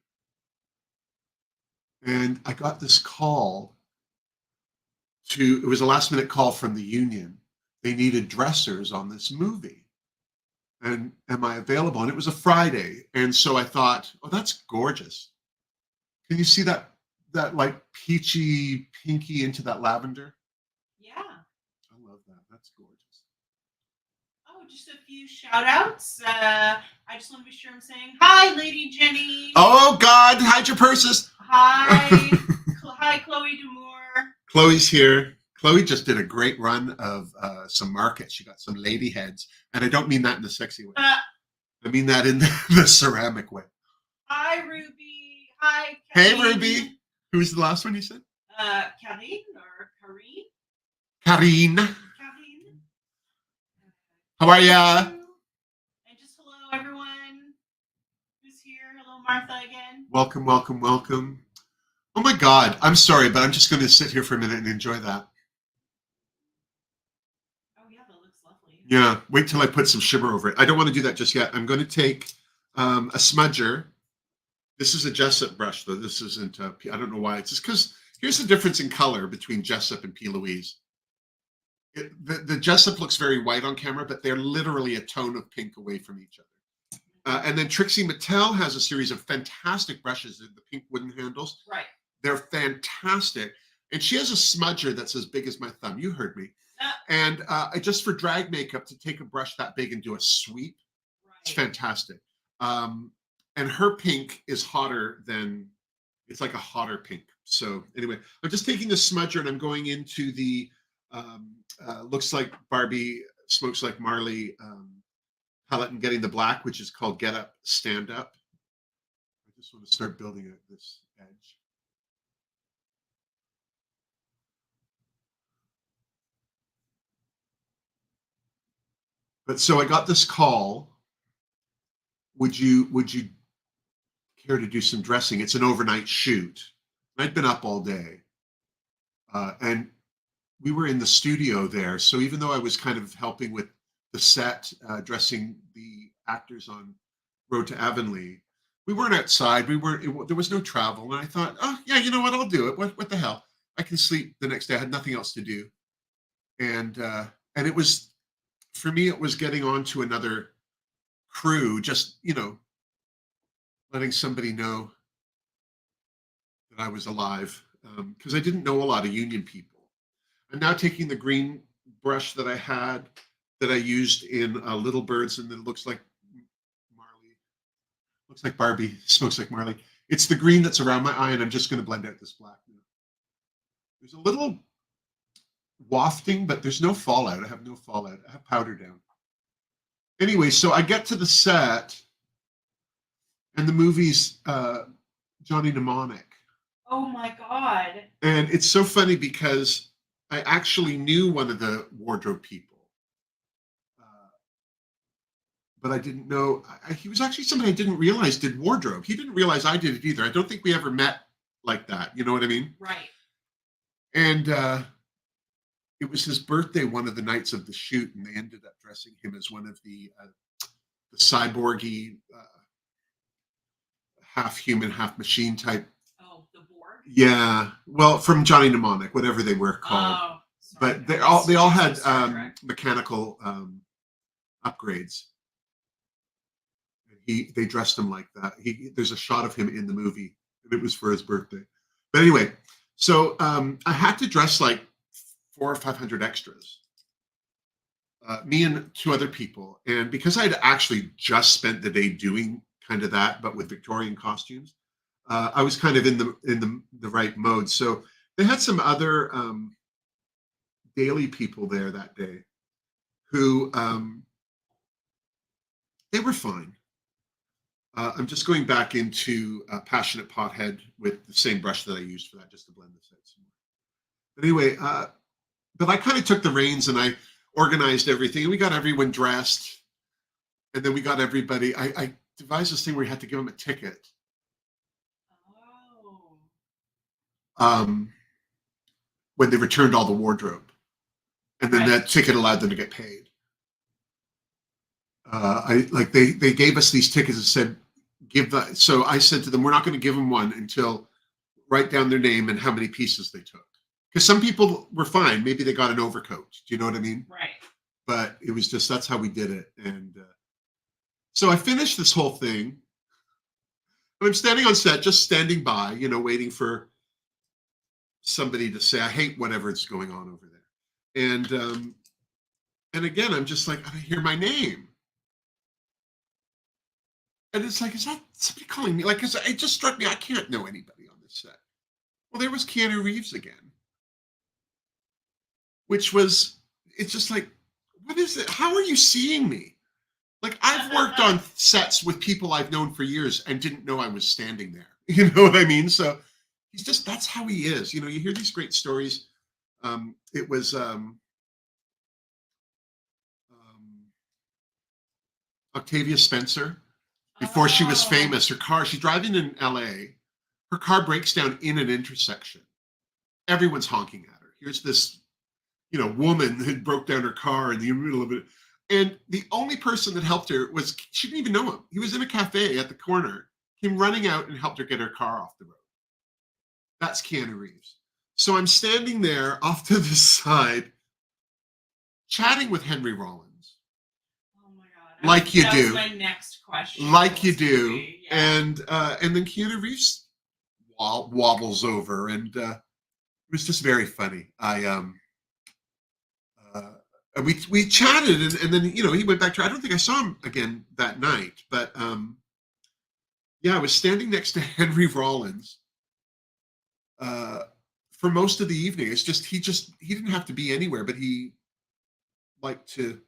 and I got this call it was a last minute call from the union. They needed dressers on this movie. And am I available? And it was a Friday. And so I thought, oh, that's gorgeous. Can you see that like peachy, pinky into that lavender? Yeah. I love that. That's gorgeous. Oh, just a few shout outs. I just want to be sure I'm saying hi, Lady Jenny. Oh, God. Hide your purses. Hi. Hi, Chloe Demore. Chloe's here. Chloe just did a great run of some markets. She got some lady heads. And I don't mean that in the sexy way. I mean that in the ceramic way. Hi, Ruby. Hi, Hey, Karine. Ruby. Who's the last one you said? Karine or Karine? Karine. Karine. How are ya? And just hello, everyone who's here. Hello, Martha again. Welcome, welcome, welcome. Oh my God. I'm sorry, but I'm just going to sit here for a minute and enjoy that. Oh, yeah, that looks lovely. Yeah, wait till I put some shimmer over it. I don't want to do that just yet. I'm going to take a smudger. This is a Jessup brush, though. This isn't, I don't know why. It's just because here's the difference in color between Jessup and P. Louise. The Jessup looks very white on camera, but they're literally a tone of pink away from each other. And then Trixie Mattel has a series of fantastic brushes, the pink wooden handles. Right. They're fantastic. And she has a smudger that's as big as my thumb. You heard me. And just for drag makeup, to take a brush that big and do a sweep, it's fantastic. And her pink is hotter than, it's like a hotter pink. So anyway, I'm just taking a smudger and I'm going into the Looks Like Barbie, Smokes Like Marley palette and getting the black, which is called Get Up, Stand Up. I just want to start building at this edge. But so I got this call. Would you care to do some dressing? It's an overnight shoot. I'd been up all day. And we were in the studio there. So even though I was kind of helping with the set, dressing the actors on Road to Avonlea, we weren't outside. There was no travel. And I thought, oh, yeah, you know what? I'll do it. What the hell? I can sleep the next day. I had nothing else to do. And it was, for me, it was getting on to another crew, just, letting somebody know that I was alive, because I didn't know a lot of union people. I'm now taking the green brush that I had, that I used in Little Birds, and it looks like Marley. Looks like Barbie, Smokes Like Marley. It's the green that's around my eye, and I'm just going to blend out this black now. There's a little wafting, but there's no fallout. I have no fallout. I have powder down. Anyway, so I get to the set, and the movie's Johnny Mnemonic. Oh my God. And it's so funny because I actually knew one of the wardrobe people. But I didn't know, he was actually somebody I didn't realize did wardrobe. He didn't realize I did it either. I don't think we ever met like that. You know what I mean? Right. And it was his birthday one of the nights of the shoot, and they ended up dressing him as one of the cyborgy, half human, half machine type. Oh, the Borg? Yeah. Well, from Johnny Mnemonic, whatever they were called. Oh, sorry. But they all had mechanical upgrades. They dressed him like that. There's a shot of him in the movie, and it was for his birthday. But anyway, so I had to dress like 400 or 500 extras. me and two other people. And because I'd actually just spent the day doing kind of that, but with Victorian costumes, I was kind of in the right mode. So they had some other daily people there that day who they were fine. I'm just going back into Passionate Pothead with the same brush that I used for that, just to blend this out some more. But anyway, but I kind of took the reins and I organized everything. And we got everyone dressed, and then we got everybody. I devised this thing where you had to give them a ticket. Oh. When they returned all the wardrobe, and then that ticket allowed them to get paid. They gave us these tickets and said, give that. So I said to them, we're not going to give them one until write down their name and how many pieces they took. Because some people were fine. Maybe they got an overcoat. Do you know what I mean? Right. But it was just, that's how we did it. And so I finished this whole thing. And I'm standing on set, just standing by, waiting for somebody to say, I hate whatever's going on over there. And again, I'm just like, I hear my name. And it's like, is that somebody calling me? Like, it just struck me, I can't know anybody on this set. Well, there was Keanu Reeves again. Which was, it's just like, what is it? How are you seeing me? Like, I've worked on sets with people I've known for years and didn't know I was standing there. You know what I mean? So he's just, that's how he is. You hear these great stories. It was Octavia Spencer. Before she was famous, her car, she's driving in LA. Her car breaks down in an intersection. Everyone's honking at her. Here's this, woman who broke down her car in the middle of it. And the only person that helped her was, she didn't even know him. He was in a cafe at the corner, came running out and helped her get her car off the road. That's Keanu Reeves. So I'm standing there off to the side, chatting with Henry Rollins. Oh my God. Like you that do. Was my next question. Like you do. Yeah. And then Keanu Reeves wobbles over, and it was just very funny. We chatted, and then he went back to. I don't think I saw him again that night, but I was standing next to Henry Rollins for most of the evening. It's just he didn't have to be anywhere, but he liked to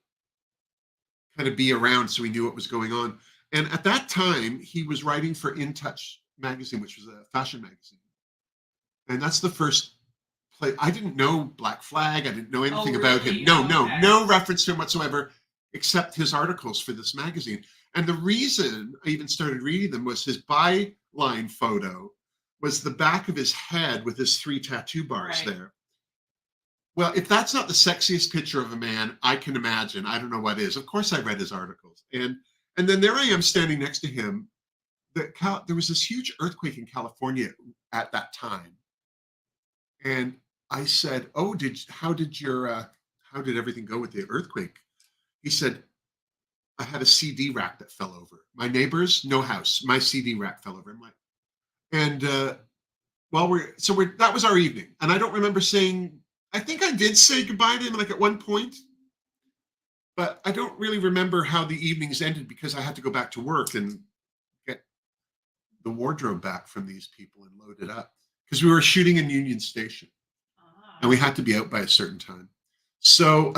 kind of be around, so he knew what was going on. And at that time, he was writing for In Touch magazine, which was a fashion magazine, and that's the first. I didn't know Black Flag. I didn't know anything about him. No reference to him whatsoever, except his articles for this magazine. And the reason I even started reading them was his byline photo was the back of his head with his 3 tattoo bars there. Well, if that's not the sexiest picture of a man I can imagine, I don't know what is. Of course, I read his articles. And then there I am standing next to him. There was this huge earthquake in California at that time. And I said, "Oh, how did everything go with the earthquake?" He said, "I had a CD rack that fell over. My neighbors, no house. My CD rack fell over." I'm like, and that was our evening. And I don't remember saying. I think I did say goodbye to him like at one point, but I don't really remember how the evenings ended because I had to go back to work and get the wardrobe back from these people and load it up because we were shooting in Union Station. And we had to be out by a certain time. So,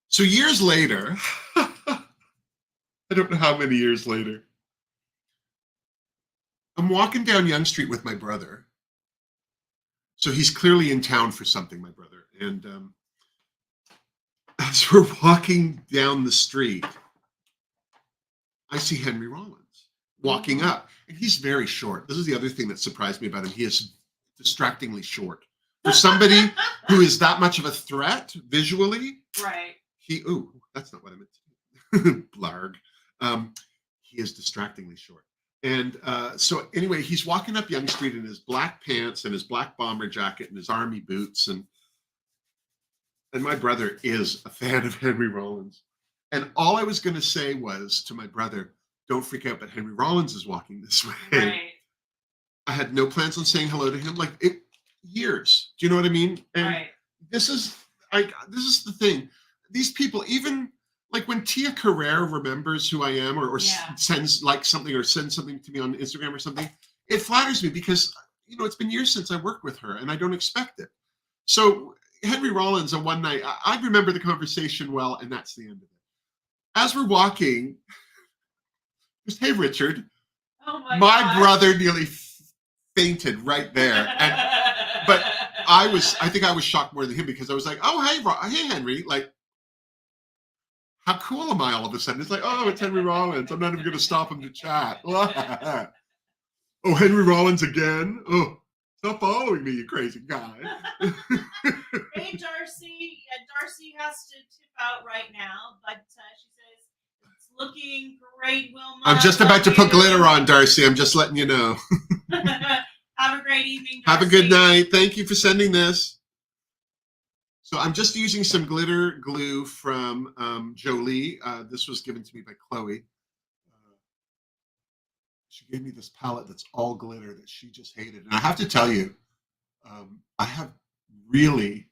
so years later, I don't know how many years later, I'm walking down Yonge Street with my brother. So he's clearly in town for something, my brother. And as we're walking down the street, I see Henry Rollins walking up. And he's very short. This is the other thing that surprised me about him. He is distractingly short. For somebody who is that much of a threat visually, right? That's not what I meant to do. Blarg. He is distractingly short. And so anyway, he's walking up Yonge Street in his black pants and his black bomber jacket and his army boots. And my brother is a fan of Henry Rollins. And all I was going to say was to my brother, don't freak out, but Henry Rollins is walking this way. Right. I had no plans on saying hello to him. Years. Do you know what I mean? And this is, this is the thing. These people, even like when Tia Carrere remembers who I am, or Yeah. sends like something, or sends something to me on Instagram or something, it flatters me because it's been years since I worked with her, and I don't expect it. So Henry Rollins on one night, I remember the conversation well, and that's the end of it. As we're walking, just, hey Richard, Oh my gosh. brother nearly fainted right there, but I think I was shocked more than him, because I was like, oh hey Henry, like, how cool am I all of a sudden? It's like, oh, it's Henry Rollins. I'm not even going to stop him to chat. Oh, Henry Rollins again? Oh, stop following me, you crazy guy. Hey, Darcy. Darcy has to tip out right now, but she says it's looking great, Wilma. I'm just about to put glitter on, Darcy. I'm just letting you know. Have a great evening, Darcy. Have a good night. Thank you for sending this. So I'm just using some glitter glue from Jolie. This was given to me by Chloe. She gave me this palette that's all glitter that she just hated. And I have to tell you, I have really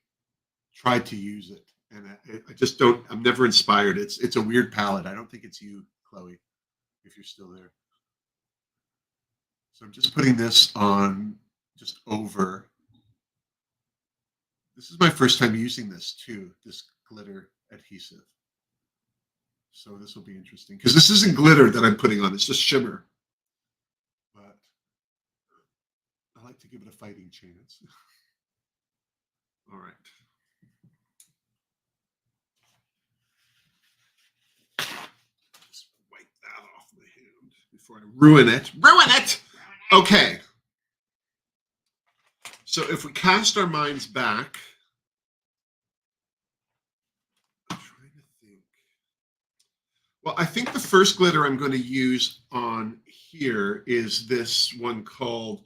tried to use it. And I just don't, I'm never inspired. It's a weird palette. I don't think it's you, Chloe, if you're still there. So I'm just putting this on just over. This is my first time using this too, this glitter adhesive. So this will be interesting, because this isn't glitter that I'm putting on, it's just shimmer. But I like to give it a fighting chance. All right. Just wipe that off my hand before I ruin it. Ruin it! Okay. So if we cast our minds back, I'm trying to think. Well, I think the first glitter I'm going to use on here is this one called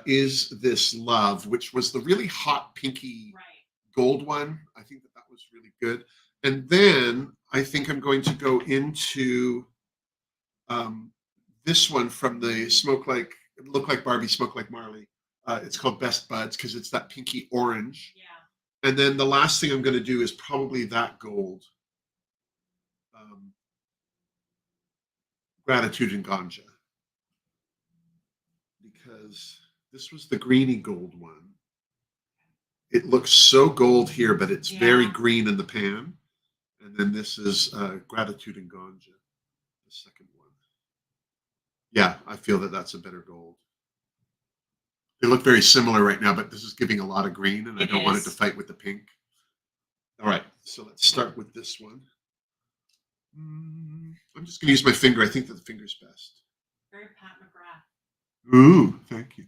Is This Love, which was the really hot pinky gold one. I think that was really good. And then I think I'm going to go into this one from the Look Like Barbie, Smoke Like Marley. It's called Best Buds, because it's that pinky orange. Yeah. And then the last thing I'm going to do is probably that gold. Gratitude and Ganja. Because this was the greeny gold one. It looks so gold here, but it's very green in the pan. And then this is Gratitude and Ganja, the second one. Yeah, I feel that that's a better gold. They look very similar right now, but this is giving a lot of green, and I don't want it to fight with the pink. All right, so let's start with this one. I'm just going to use my finger. I think that the finger's best. Very Pat McGrath. Ooh, thank you.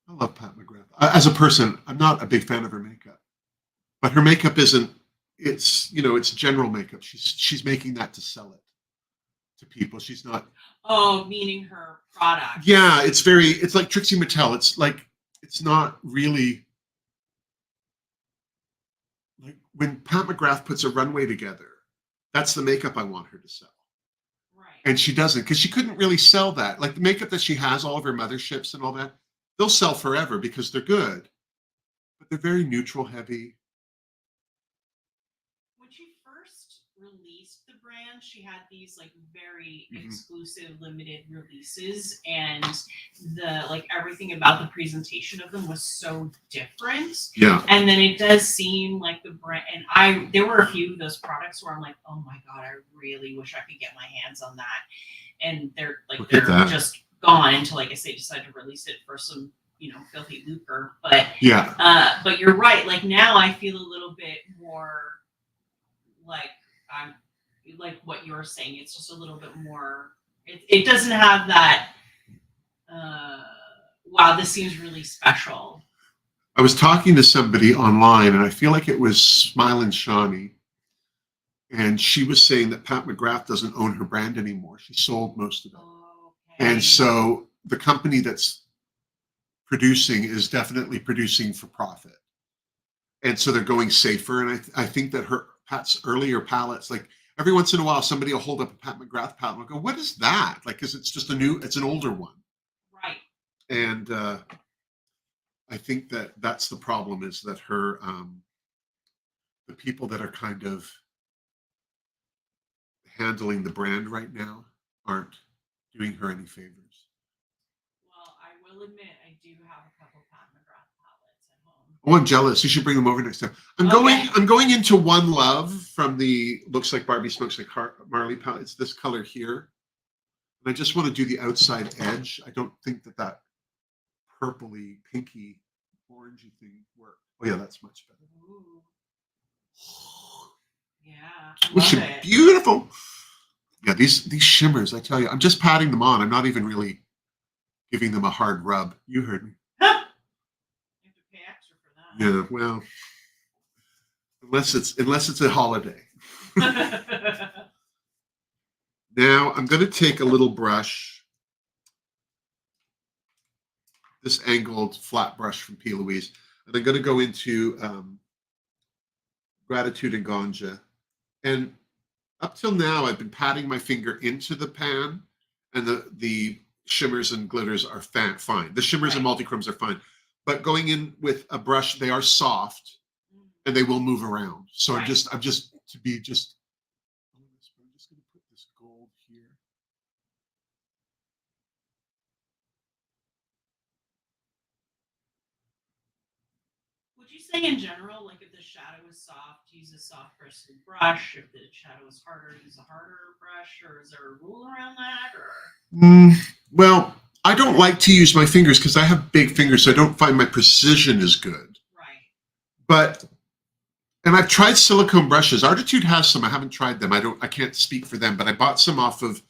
I love Pat McGrath. As a person, I'm not a big fan of her makeup, but her makeup isn't. It's it's general makeup. She's making that to sell it to people. She's not. Oh, meaning her product. Yeah, it's like Trixie Mattel. It's not really like when Pat McGrath puts a runway together. That's the makeup I want her to sell. Right. And she doesn't, because she couldn't really sell that. Like the makeup that she has, all of her motherships and all that, they'll sell forever because they're good. But they're very neutral heavy. When she first released the brand, she had these like very exclusive limited releases, and everything about the presentation of them was so different. Yeah. And then it does seem like the brand, and there were a few of those products where I'm like, oh my God, I really wish I could get my hands on that. And they're just gone until, like I say, decide to release it for some filthy lucre. But yeah. But you're right. Like now I feel a little bit more like I'm like what you're saying. It's just a little bit more. It doesn't have that. Wow, this seems really special. I was talking to somebody online, and I feel like it was Smilin' Shawnee, and she was saying that Pat McGrath doesn't own her brand anymore. She sold most of it. Okay. And so the company that's producing is definitely producing for profit. And so they're going safer. And I think that Pat's earlier palettes, like every once in a while, somebody will hold up a Pat McGrath palette and go, what is that? Like, because it's just it's an older one. Right. And I think that that's the problem, is that her the people that are kind of handling the brand right now aren't doing her any favors. Well, I will admit I do have a couple Pat McGrath palettes at home. Oh, I'm jealous. You should bring them over next time. Okay. I'm going into One Love from the Looks Like Barbie Smokes Like Marley palette. It's this color here. And I just want to do the outside edge. I don't think that that purpley, pinky, orangey thing worked. Oh yeah, that's much better. Ooh. Yeah, I Which love is it. beautiful. Yeah, these shimmers, I tell you, I'm just patting them on. I'm not even really giving them a hard rub. You heard me. You have to pay extra for that. Yeah, well, unless it's a holiday. Now I'm going to take a little brush, this angled flat brush from P. Louise, and I'm going to go into Gratitude and Ganja. And up till now, I've been patting my finger into the pan, and the shimmers and glitters are fine. The shimmers and multichromes are fine. But going in with a brush, they are soft, and they will move around. So I'm just going to put this gold here. Would you say in general, like if the shadow is soft, use a soft bristly brush? If the shadow is harder, use a harder brush? Or is there a rule around that? Or Well, I don't like to use my fingers because I have big fingers, so I don't find my precision is good. right. But and I've tried silicone brushes. Artitude has some. I haven't tried them. I can't speak for them, but I bought some off of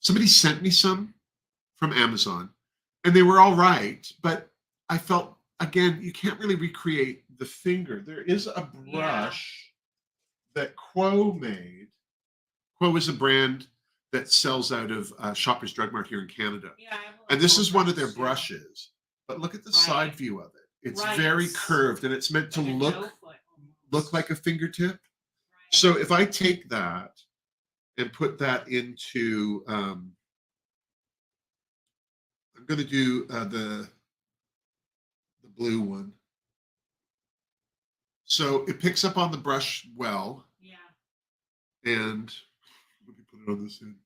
somebody sent me some from Amazon, and they were all right. But I felt, again, you can't really recreate the finger. There is a brush that Quo made. Quo is a brand that sells out of Shoppers Drug Mart here in Canada. Yeah, and this is one of their brushes. But look at the side view of it. It's very curved, and it's meant to look like a fingertip. Right. So if I take that and put that into, I'm going to do the blue one. So it picks up on the brush well. Yeah. And let me put it on this end.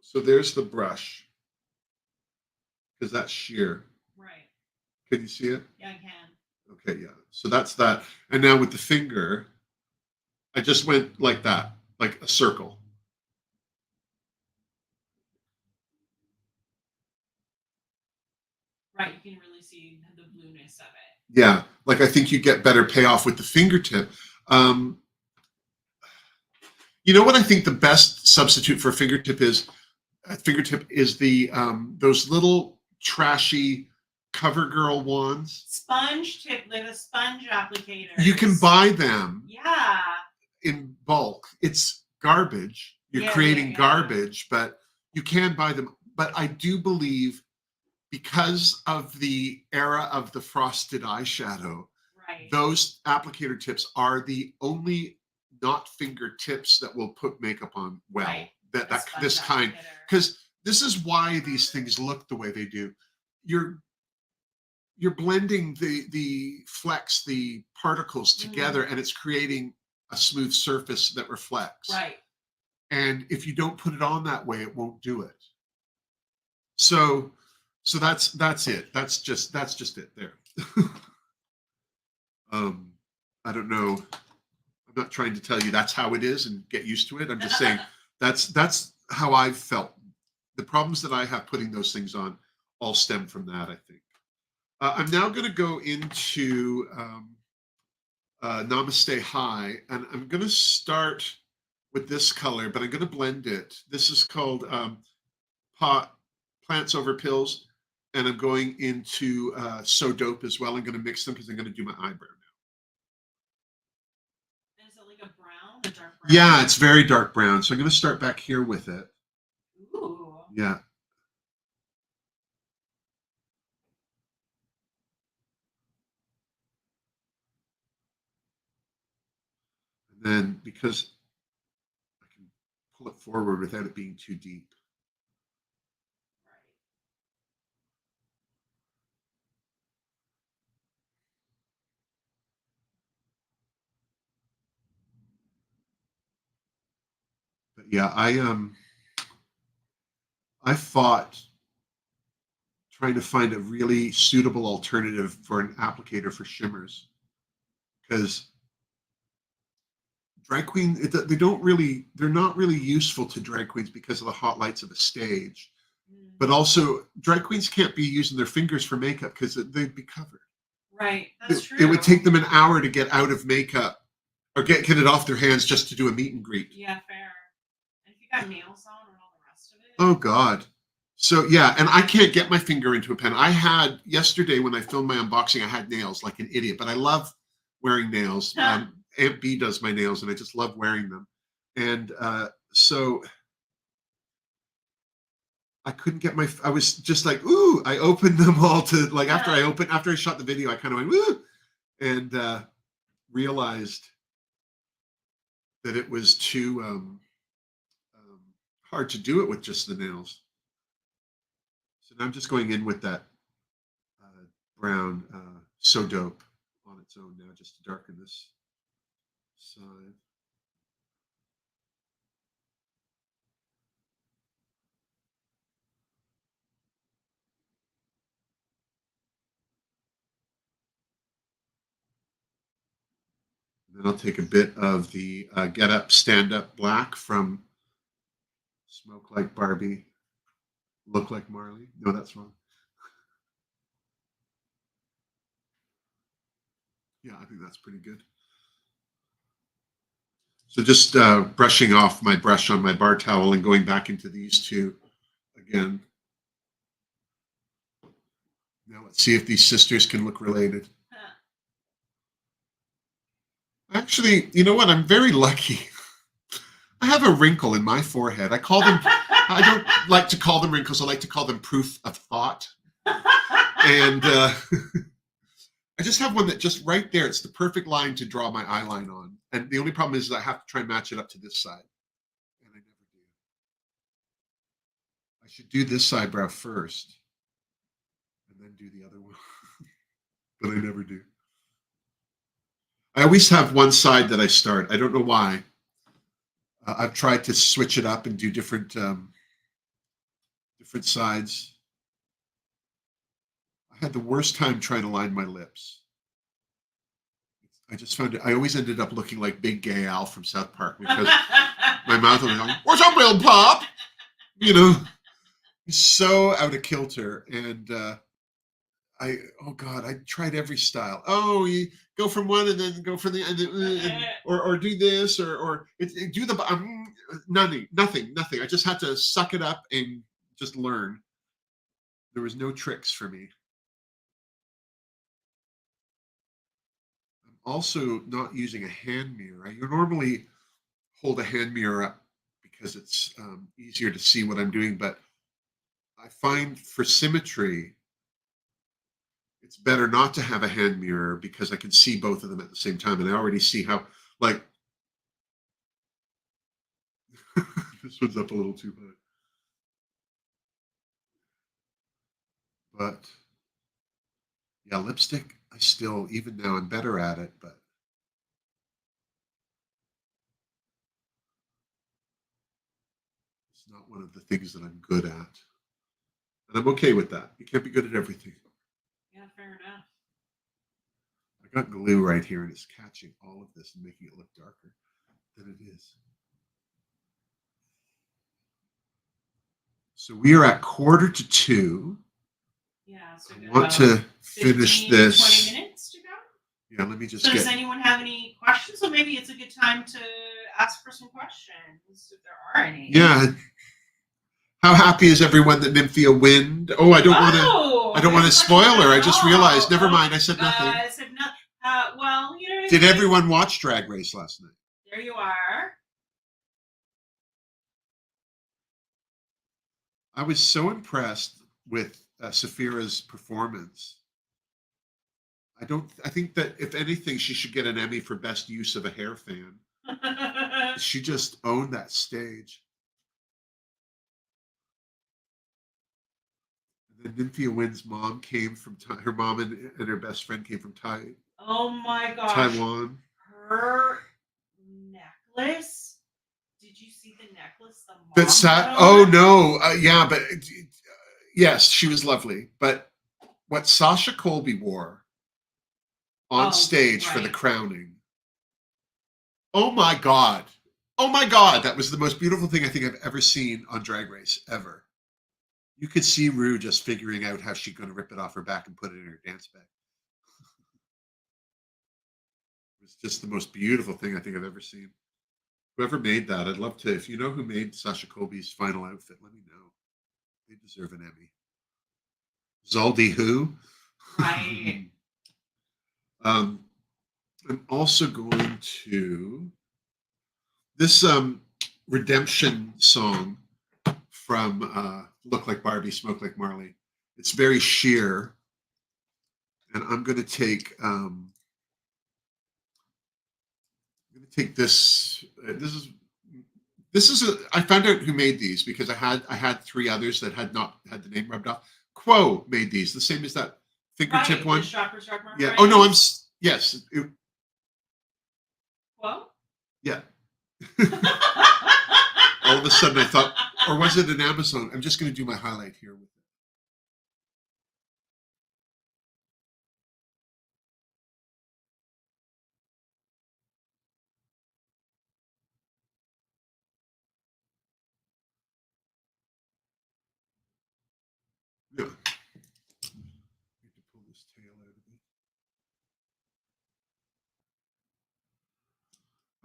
So there's the brush, because that's sheer. Right. Can you see it? Yeah, I can. Okay, yeah. So that's that. And now with the finger, I just went like that, like a circle. Right, you can really see the blueness of it. Yeah, like I think you get better payoff with the fingertip. You know what I think the best substitute for a fingertip is? A fingertip is the those little trashy CoverGirl wands. Sponge tip, like a sponge applicator. You can buy them. Yeah. In bulk. It's garbage. You're creating garbage, but you can buy them. But I do believe, because of the era of the frosted eyeshadow, those applicator tips are the only not fingertips that will put makeup on well. Right. That this kind, because this is why these things look the way they do. You're blending the flecks, the particles together, and it's creating a smooth surface that reflects. Right. And if you don't put it on that way, it won't do it. So that's it. That's just it there. I don't know. I'm not trying to tell you that's how it is and get used to it. I'm just saying that's how I've felt. The problems that I have putting those things on all stem from that, I think. I'm now going to go into Namaste High, and I'm going to start with this color, but I'm going to blend it. This is called Plants Over Pills, and I'm going into So Dope as well. I'm going to mix them because I'm going to do my eyebrow now. Is it like a brown, a dark brown? Yeah, it's very dark brown. So I'm going to start back here with it. Ooh. Yeah. And then, because I can pull it forward without it being too deep. Right. yeah, I fought trying to find a really suitable alternative for an applicator for shimmers because drag queen they don't really they're not really useful to drag queens because of the hot lights of a stage, but also drag queens can't be using their fingers for makeup because they'd be covered. Right, that's true. It would take them an hour to get out of makeup or get it off their hands just to do a meet and greet. Yeah, fair. And if you got nails on and all the rest of it. Oh God. So yeah, and I can't get my finger into a pen. I had yesterday when I filmed my unboxing, I had nails like an idiot, but I love wearing nails. Aunt B does my nails, and I just love wearing them. And so I couldn't get my. I was just like, ooh! I opened them all to like after I shot the video, I kind of went woo, and realized that it was too hard to do it with just the nails. So now I'm just going in with that brown So Dope on its own now, just to darken this side. And then I'll take a bit of the Get Up, Stand Up Black from Smoke Like Barbie, Look Like Marley. No, that's wrong. Yeah, I think that's pretty good. So just brushing off my brush on my bar towel and going back into these two again. Now let's see if these sisters can look related. Actually, you know what? I'm very lucky. I have a wrinkle in my forehead. I call them, I don't like to call them wrinkles. I like to call them proof of thought. And I just have one that just right there. It's the perfect line to draw my eye line on. And the only problem is that I have to try and match it up to this side. And I never do. I should do this eyebrow first and then do the other one. But I never do. I always have one side that I start. I don't know why. I've tried to switch it up and do different sides. I had the worst time trying to line my lips. I just found it. I always ended up looking like Big Gay Al from South Park because my mouth was like, "What's up, real pop?" You know, so out of kilter. And oh God, I tried every style. Oh, you go from one and then go for the, or do this, or do the, nothing. I just had to suck it up and just learn. There was no tricks for me. I'm also not using a hand mirror. I normally hold a hand mirror up because it's easier to see what I'm doing, but I find for symmetry, it's better not to have a hand mirror because I can see both of them at the same time. And I already see how, like, this one's up a little too high. But yeah, lipstick, I still, even now, I'm better at it, but it's not one of the things that I'm good at. And I'm okay with that. You can't be good at everything. Yeah, fair enough. I got glue right here and it's catching all of this and making it look darker than it is. So we are at 1:45. Yeah, so I want to finish 15, this. 20 minutes to go. Yeah, let me just So does anyone have any questions? So maybe it's a good time to ask for some questions if there are any. Yeah. How happy is everyone that Nymphia win? Oh, I don't want to spoil her. I just realized. Never mind. I said nothing. I said nothing. Well, you know. Did everyone watch Drag Race last night? There you are. I was so impressed with Saphira's performance. I think that if anything, she should get an Emmy for best use of a hair fan. She just owned that stage. And then Nymphia Wynn's mom came from her mom and her best friend came from Oh my gosh. Taiwan. Her necklace. Did Did you see the necklace? The mom That's that. had Oh on? no, yeah, but yes, she was lovely. But what Sasha Colby wore on Oh, stage for the right. crowning. Oh my God. Oh my God. That was the most beautiful thing I think I've ever seen on Drag Race, ever. You could see Rue just figuring out how she's going to rip it off her back and put it in her dance bag. It was just the most beautiful thing I think I've ever seen. Whoever made that, I'd love to. If you know who made Sasha Colby's final outfit, let me know. They deserve an Emmy. Zaldi who? Right. I'm also going to this redemption song from Look Like Barbie, Smoke Like Marley. It's very sheer, and I'm going to take this. This is a. I found out who made these because I had three others that had not had the name rubbed off. Quo made these, the same as that fingertip Right. one. The Shoppers Drug Mart. Yeah. Right? Oh no, yes. Whoa. Yeah. All of a sudden I thought, or was it an Amazon? I'm just going to do my highlight here with it. Yeah. Need to pull this tail out of it.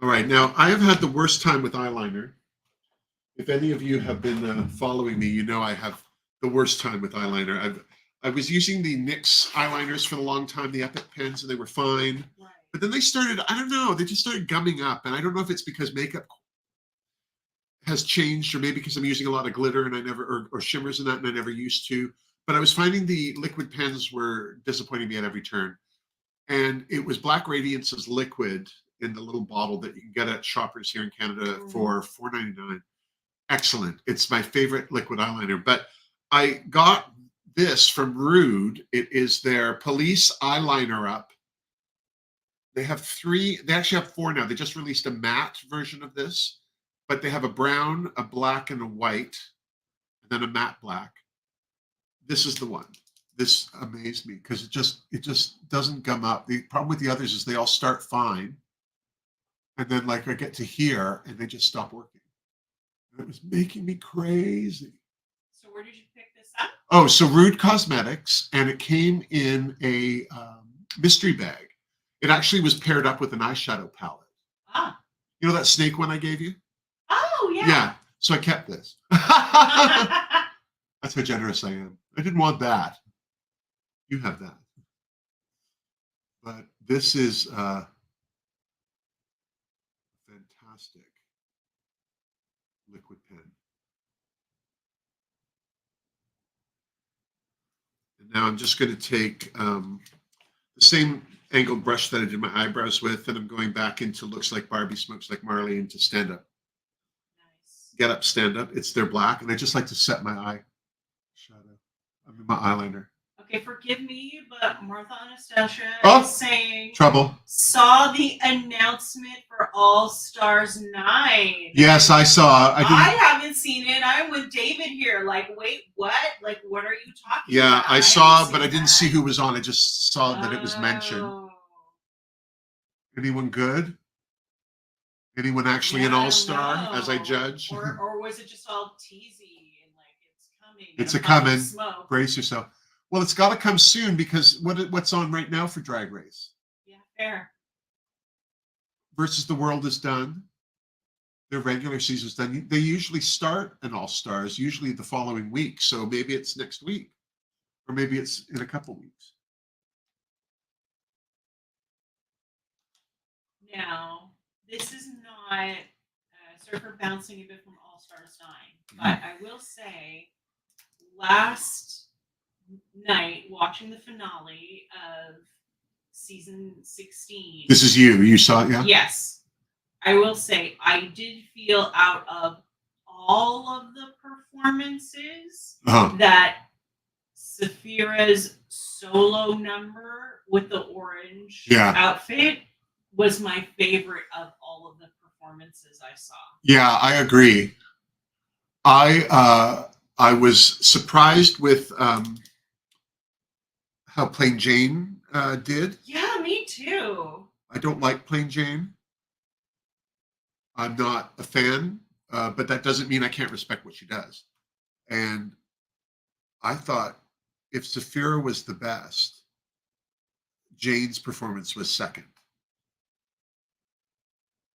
All right, now I have had the worst time with eyeliner. If any of you have been following me, you know I have the worst time with eyeliner. I was using the NYX eyeliners for a long time, the Epic pens, and they were fine. Right. But then they started, I don't know, they just started gumming up. And I don't know if it's because makeup has changed or maybe because I'm using a lot of glitter and I never, or shimmers and that, and I never used to. But I was finding the liquid pens were disappointing me at every turn. And it was Black Radiance's liquid in the little bottle that you can get at Shoppers here in Canada for $4.99. Excellent. It's my favorite liquid eyeliner. But I got this from Rude. It is their Police Eyeliner Up. They have three, they actually have four now. They just released a matte version of this, but they have a brown, a black, and a white, and then a matte black. This is the one. This amazed me because it just doesn't gum up. The problem with the others is they all start fine, and then like I get to here and they just stop working. And it was making me crazy. So where did you pick this up? Oh, so Rude Cosmetics, and it came in a mystery bag. It actually was paired up with an eyeshadow palette. Ah. You know that snake one I gave you? Oh yeah. Yeah. So I kept this. That's how generous I am. I didn't want that. You have that. But this is fantastic liquid pen. And now I'm just going to take the same angled brush that I did my eyebrows with, and I'm going back into Looks Like Barbie, Smokes Like Marley, into Stand Up. Nice. Get Up, Stand Up. It's their black, and I just like to set my eye shadow. I mean, my eyeliner. Okay, forgive me, but Martha Anastasia is saying Trouble. saw the announcement for All Stars 9. Yes, I saw. I haven't seen it. I'm with David here. Like, wait, what? Like, what are you talking Yeah, about? I saw, haven't but I seen didn't that. see who was on. I just saw that it was mentioned. Oh. Anyone good? Anyone actually Yeah, an I don't all-star, as I know. judge? Or was it just all teasy and like it's coming? It's and a puff of coming. smoke? Brace yourself. Well, it's got to come soon because what's on right now for Drag Race? Yeah, fair. Versus the World is done. Their regular season's done. They usually start an all-stars usually the following week. So maybe it's next week, or maybe it's in a couple weeks. Now, this is not, sorry for bouncing a bit from All Stars 9, but I will say, last night, watching the finale of season 16. This is you. You saw it, yeah? Yes. I will say, I did feel out of all of the performances that Saphira's solo number with the orange outfit was my favorite of all of the performances I saw. Yeah, I agree. I was surprised with how Plain Jane did. Yeah, me too. I don't like Plain Jane. I'm not a fan, but that doesn't mean I can't respect what she does. And I thought if Saphira was the best, Jane's performance was second.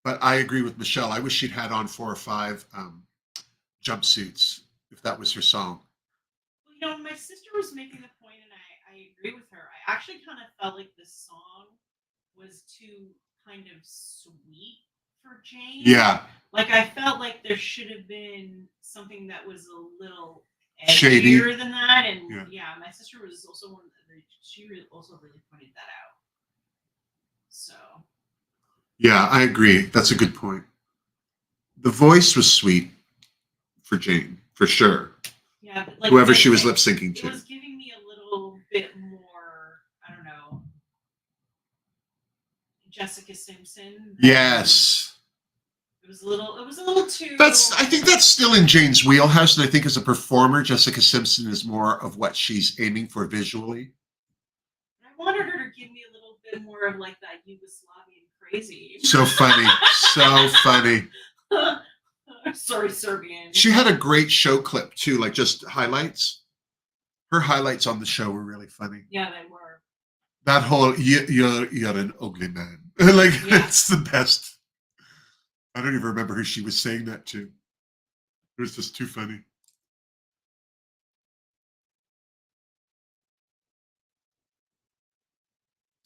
But I agree with Michelle. I wish she'd had on 4 or 5 jumpsuits if that was her song. Well, you know, my sister was making the point, and I agree with her. I actually kind of felt like the song was too kind of sweet for Jane. Yeah. Like I felt like there should have been something that was a little Shady. edgier than that. And yeah, my sister was also one. She also really pointed that out. So. Yeah, I agree. That's a good point. The voice was sweet for Jane, for sure. Yeah, like whoever she was lip syncing to. It was giving me a little bit more, I don't know, Jessica Simpson. Yes. It was a little too. I think that's still in Jane's wheelhouse, and I think as a performer, Jessica Simpson is more of what she's aiming for visually. I wanted her to give me a little bit more of like that Yugoslavian crazy. So funny. So funny. Sorry, Serbian. She had a great show clip too, like just highlights. Her highlights on the show were really funny. Yeah, they were. That whole you're an ugly man. Like it's the best. I don't even remember who she was saying that to. It was just too funny.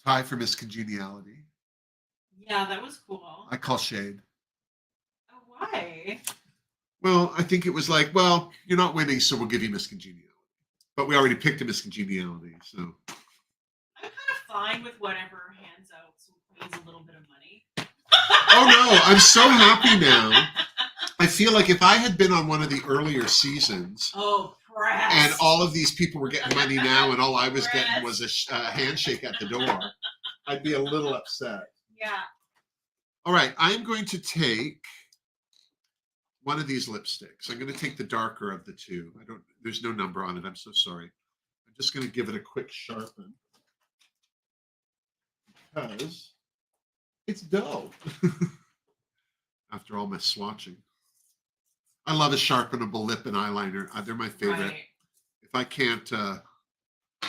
Tie for Miss Congeniality. Yeah, that was cool. I call shade. Oh, why? Well, I think it was like, well, you're not winning, so we'll give you Miss Congeniality. But we already picked a Miss Congeniality, so. I'm kind of fine with whatever hands out some queens a little bit of money. Oh no, I'm so happy now. I feel like if I had been on one of the earlier seasons, press. And all of these people were getting money now, and all I was getting was a handshake at the door, I'd be a little upset. Yeah. All right, I'm going to take one of these lipsticks. I'm going to take the darker of the two. There's no number on it. I'm so sorry. I'm just going to give it a quick sharpen because it's dull. After all my swatching. I love a sharpenable lip and eyeliner. They're my favorite. Right. If I can't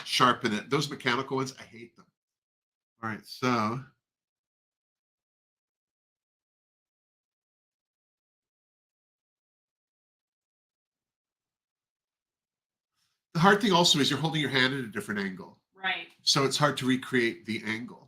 sharpen it, those mechanical ones, I hate them. All right, so the hard thing also is you're holding your hand at a different angle. Right. So it's hard to recreate the angle.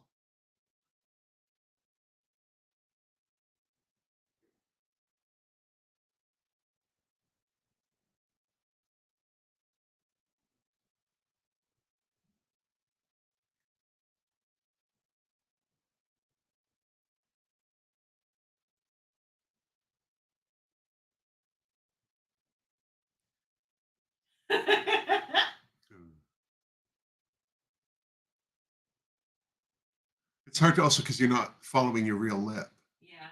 It's hard to also because you're not following your real lip. Yeah.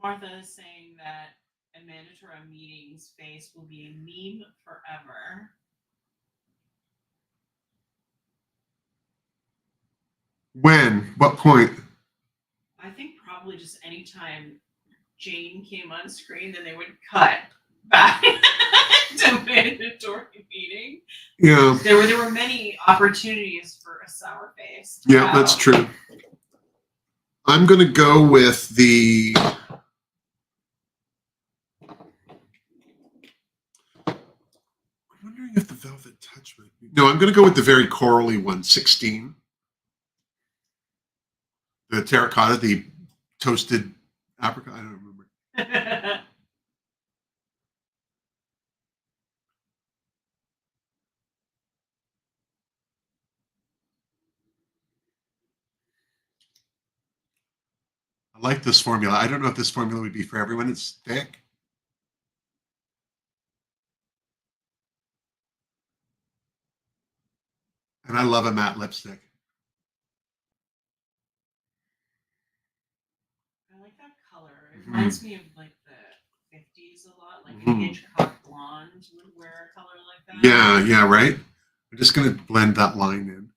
Martha is saying that Amanda Torah meeting's face will be a meme forever. When? What point? I think probably just anytime Jane came on screen, then they would cut back to mandatory meeting. Yeah. There were many opportunities for a sour face. Yeah, that's true. I'm going to go with the. I'm wondering if the Velvet Touch might be. No, I'm going to go with the very corally one, 16. The terracotta, the toasted apricot. I don't remember. I like this formula. I don't know if this formula would be for everyone. It's thick. And I love a matte lipstick. reminds me of like the 50s a lot. Like a Mhm. Hitchcock blonde would wear a color like that. Yeah, right. I'm just going to blend that line in.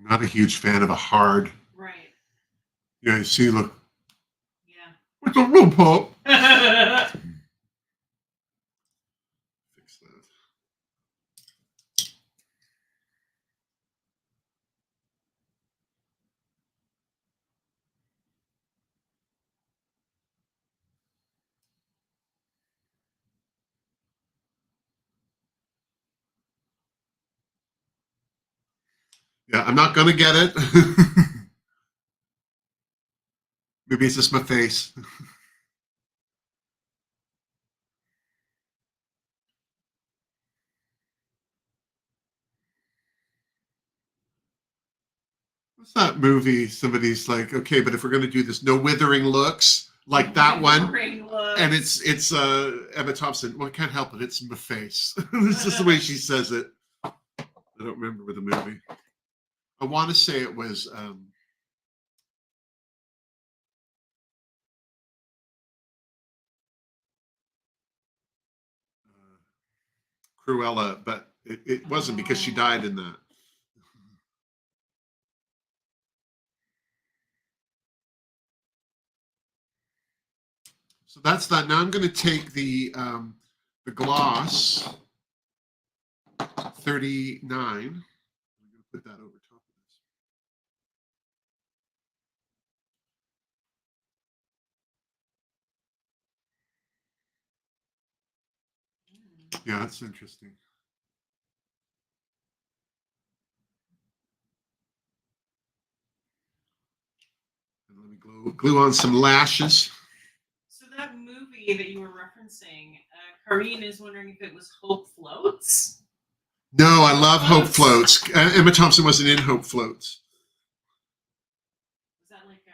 Not a huge fan of a hard. Right. Yeah, you see, look. Yeah. It's a real pop. Fix that. Yeah, I'm not gonna get it. Maybe it's just my face. What's that movie? Somebody's like, okay, but if we're gonna do this, no withering looks like that one, and it's Emma Thompson. Well, I can't help it. It's my face. It's just the way she says it. I don't remember the movie. I want to say it was Cruella, but it wasn't because she died in that. So that's that. Now I'm going to take the gloss 39. I'm going to put that over top of this. Yeah, that's interesting. And let me glue on some lashes. So that movie that you were referencing, Karine is wondering if it was Hope Floats. No, I love Hope Floats. Emma Thompson wasn't in Hope Floats. Was that like a?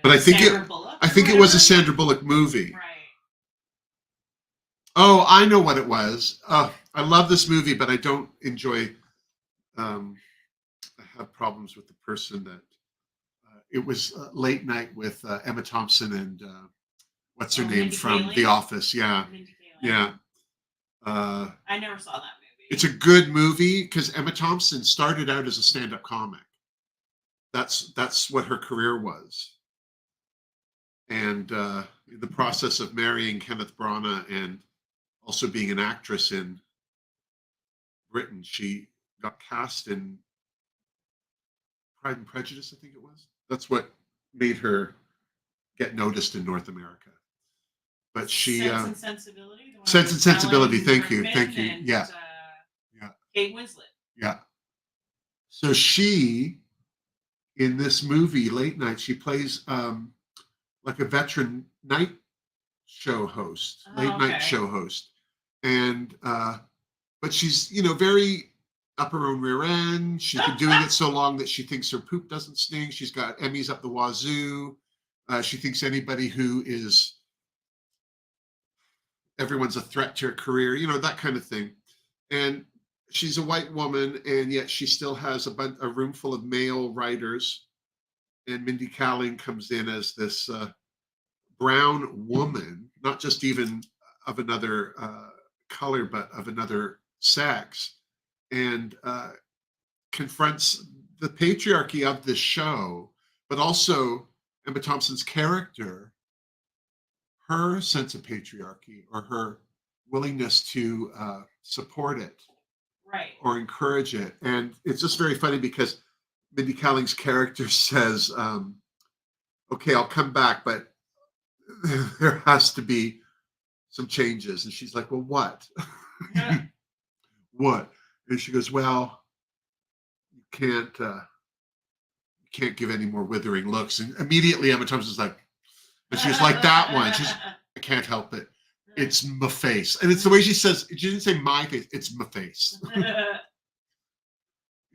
But I think Sandra Bullock I think it was a Sandra Bullock movie. Right. Oh, I know what it was. I love this movie, but I don't enjoy. I have problems with the person that. It was Late Night with Emma Thompson and what's her name Mindy from Kaling? The Office? Yeah, Mindy Kaling. yeah. I never saw that movie. It's a good movie because Emma Thompson started out as a stand-up comic. That's what her career was, and in the process of marrying Kenneth Branagh and also being an actress in Britain, she got cast in Pride and Prejudice, I think it was. That's what made her get noticed in North America. But she Sense and Sensibility. The one Sense and with Sensibility. Ellen Thank you, Rickman thank you. and, Yeah, yeah, Kate Winslet. yeah. So she, in this movie, Late Night, she plays like a veteran night show host, late night show host, and but she's very up her own rear end. She's been doing it so long that she thinks her poop doesn't stink. She's got Emmys up the wazoo. She thinks anybody who is everyone's a threat to her career, that kind of thing. And she's a white woman, and yet she still has a room full of male writers. And Mindy Kaling comes in as this brown woman, not just even of another color, but of another sex, and confronts the patriarchy of this show, but also Emma Thompson's character, her sense of patriarchy or her willingness to support it, right, or encourage it. And it's just very funny because Mindy Kaling's character says, okay, I'll come back, but there has to be some changes. And she's like, well, what? Yeah. What? And she goes, well, you can't give any more withering looks. And immediately Emma Thompson's like, And she was like, that one. I can't help it. It's my face. And it's the way she says, she didn't say my face, it's my face.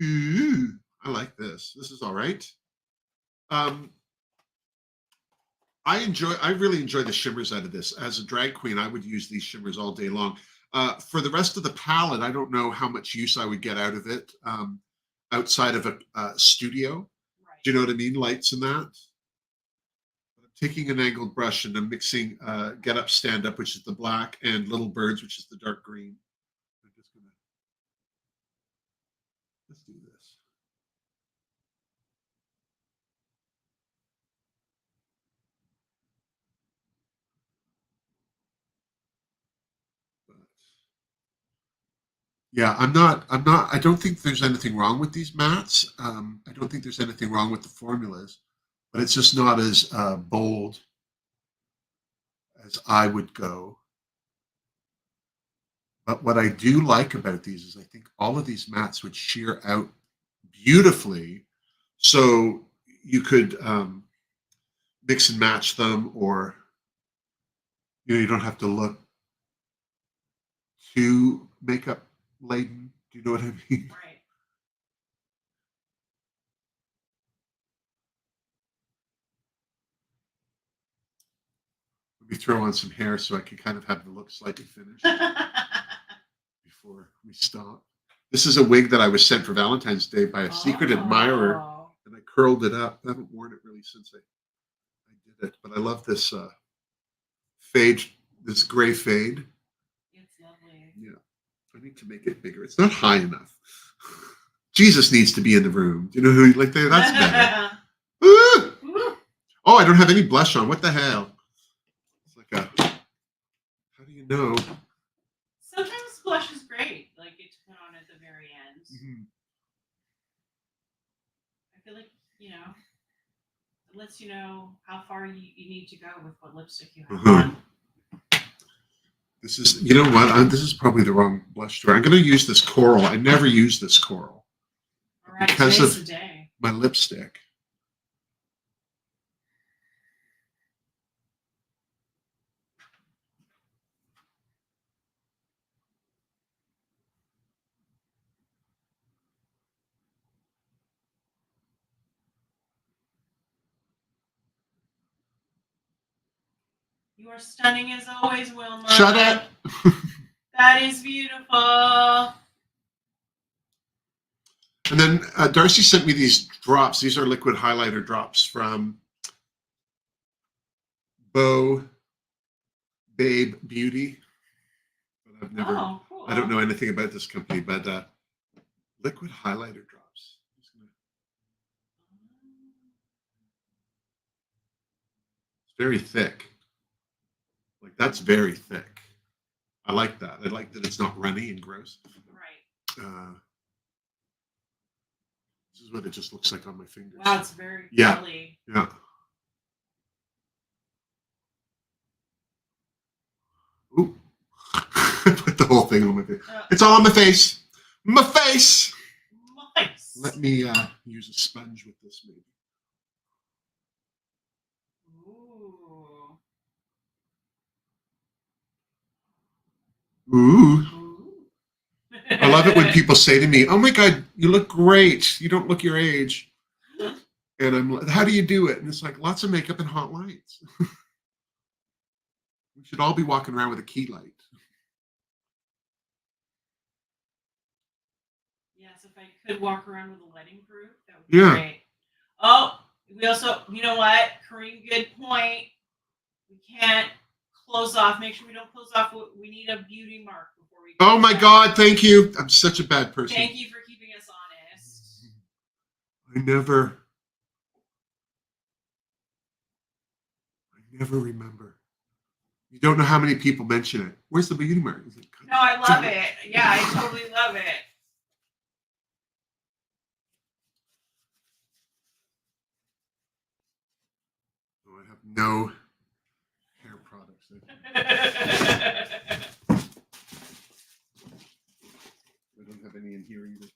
Ooh, I like this. This is all right. I really enjoy the shimmers out of this. As a drag queen, I would use these shimmers all day long. For the rest of the palette, I don't know how much use I would get out of it outside of a studio. Right. Do you know what I mean? Lights and that. I'm taking an angled brush and I'm mixing Get Up, Stand Up, which is the black, and Little Birds, which is the dark green. I'm just gonna, let's do this. Yeah, I don't think there's anything wrong with these mats. I don't think there's anything wrong with the formulas, but it's just not as bold as I would go. But what I do like about these is I think all of these mats would shear out beautifully. So you could mix and match them, or you don't have to look too makeup laden. Do you know what I mean? Right. Let me throw on some hair so I can kind of have the look slightly finished before we stop. This is a wig that I was sent for Valentine's Day by a secret admirer, and I curled it up. I haven't worn it really since I did it, but I love this fade, this gray fade. It's lovely. Yeah, I need to make it bigger. It's not high enough. Jesus needs to be in the room. You know who like that? That's better. Oh, I don't have any blush on. What the hell? It's like a. How do you know? Sometimes blush is great, like it to put on at the very end. Mm-hmm. I feel like, it lets you know how far you need to go with what lipstick you have on. This is, you know what? This is probably the wrong blush store. I'm going to use this coral. I never use this coral. All right, because of the day. My lipstick. You are stunning as always, Wilma. Shut up. That is beautiful. And then Darcy sent me these drops. These are liquid highlighter drops from Babe Beauty. But I've never, cool. I don't know anything about this company, but liquid highlighter drops. It's very thick. Like, that's very thick. I like that. I like that it's not runny and gross. Right. This is what it just looks like on my fingers. Wow, it's very curly. Yeah. Ooh. Put the whole thing on my face. It's all on my face. My face. Nice. Let me use a sponge with this, maybe. Ooh. I love it when people say to me, "Oh my God, you look great. You don't look your age." And I'm like, "How do you do it?" And it's like, lots of makeup and hot lights. We should all be walking around with a key light. Yes, if I could walk around with a lighting group, that would be great. Oh, we also, you know what? Corinne, good point. We can't close off. Make sure we don't close off. We need a beauty mark before we. Oh my God! Thank you. I'm such a bad person. Thank you for keeping us honest. I never remember. You don't know how many people mention it. Where's the beauty mark? No, I love it. Yeah, I totally love it. Oh, I have no hair products. I don't have any in here either.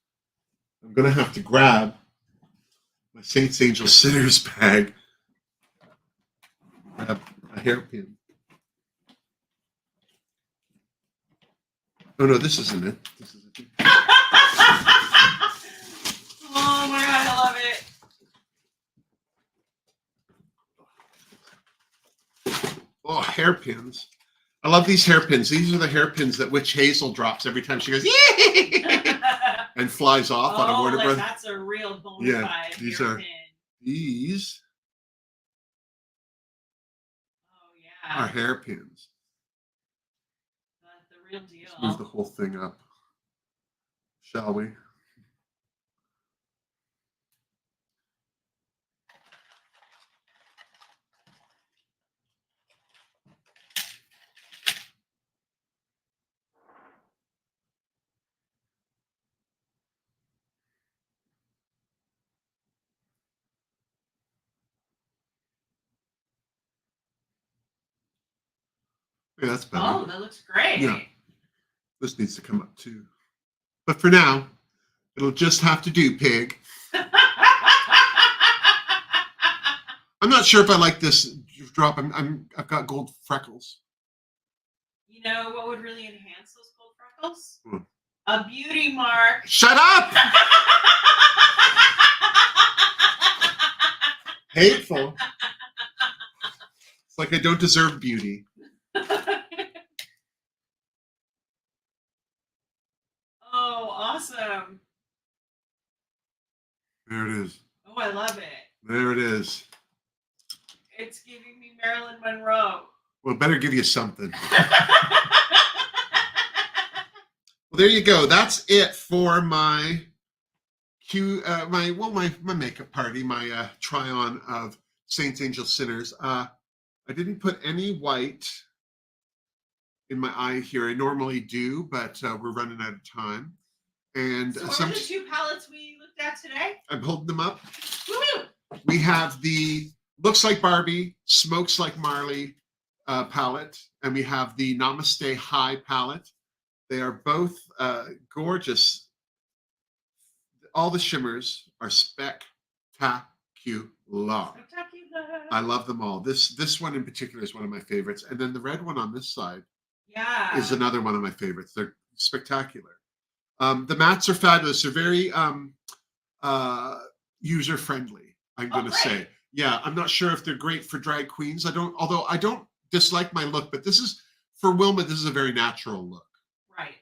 I'm going to have to grab my Saints Angel Sinners bag. Grab hairpin. Oh no, this isn't it. This is it. Oh my god, I love it. Oh, hairpins. I love these hairpins. These are the hairpins that Witch Hazel drops every time she goes, yay! And flies off on a Warner like Brothers. that's a real bona fide these hairpin. are these are hairpins. That's the real deal. Let's move the whole thing up, shall we? Yeah, that's better. Oh, that looks great. Yeah. This needs to come up too. But for now, it'll just have to do, pig. I'm not sure if I like this drop. I've got gold freckles. You know what would really enhance those gold freckles? Hmm. A beauty mark. Shut up! Hateful. It's like I don't deserve beauty. Oh, awesome. There it is. Oh, I love it. There it is. It's giving me Marilyn Monroe. Well, better give you something. Well, there you go. That's it for my my makeup party, my try on of Saints, Angels, Sinners. I didn't put any white in my eye here. I normally do, but we're running out of time. And So what are the two palettes we looked at today? I'm holding them up. Woo-hoo! We have the Looks Like Barbie, Smokes Like Marley palette, and we have the Namaste High palette. They are both gorgeous. All the shimmers are spectacular. I love them all. This one in particular is one of my favorites. And then the red one on this side is another one of my favorites. They're spectacular. The mattes are fabulous. They're very user-friendly, I'm going to say. Yeah, I'm not sure if they're great for drag queens. Although I don't dislike my look, but this is, for Wilma, this is a very natural look. Right.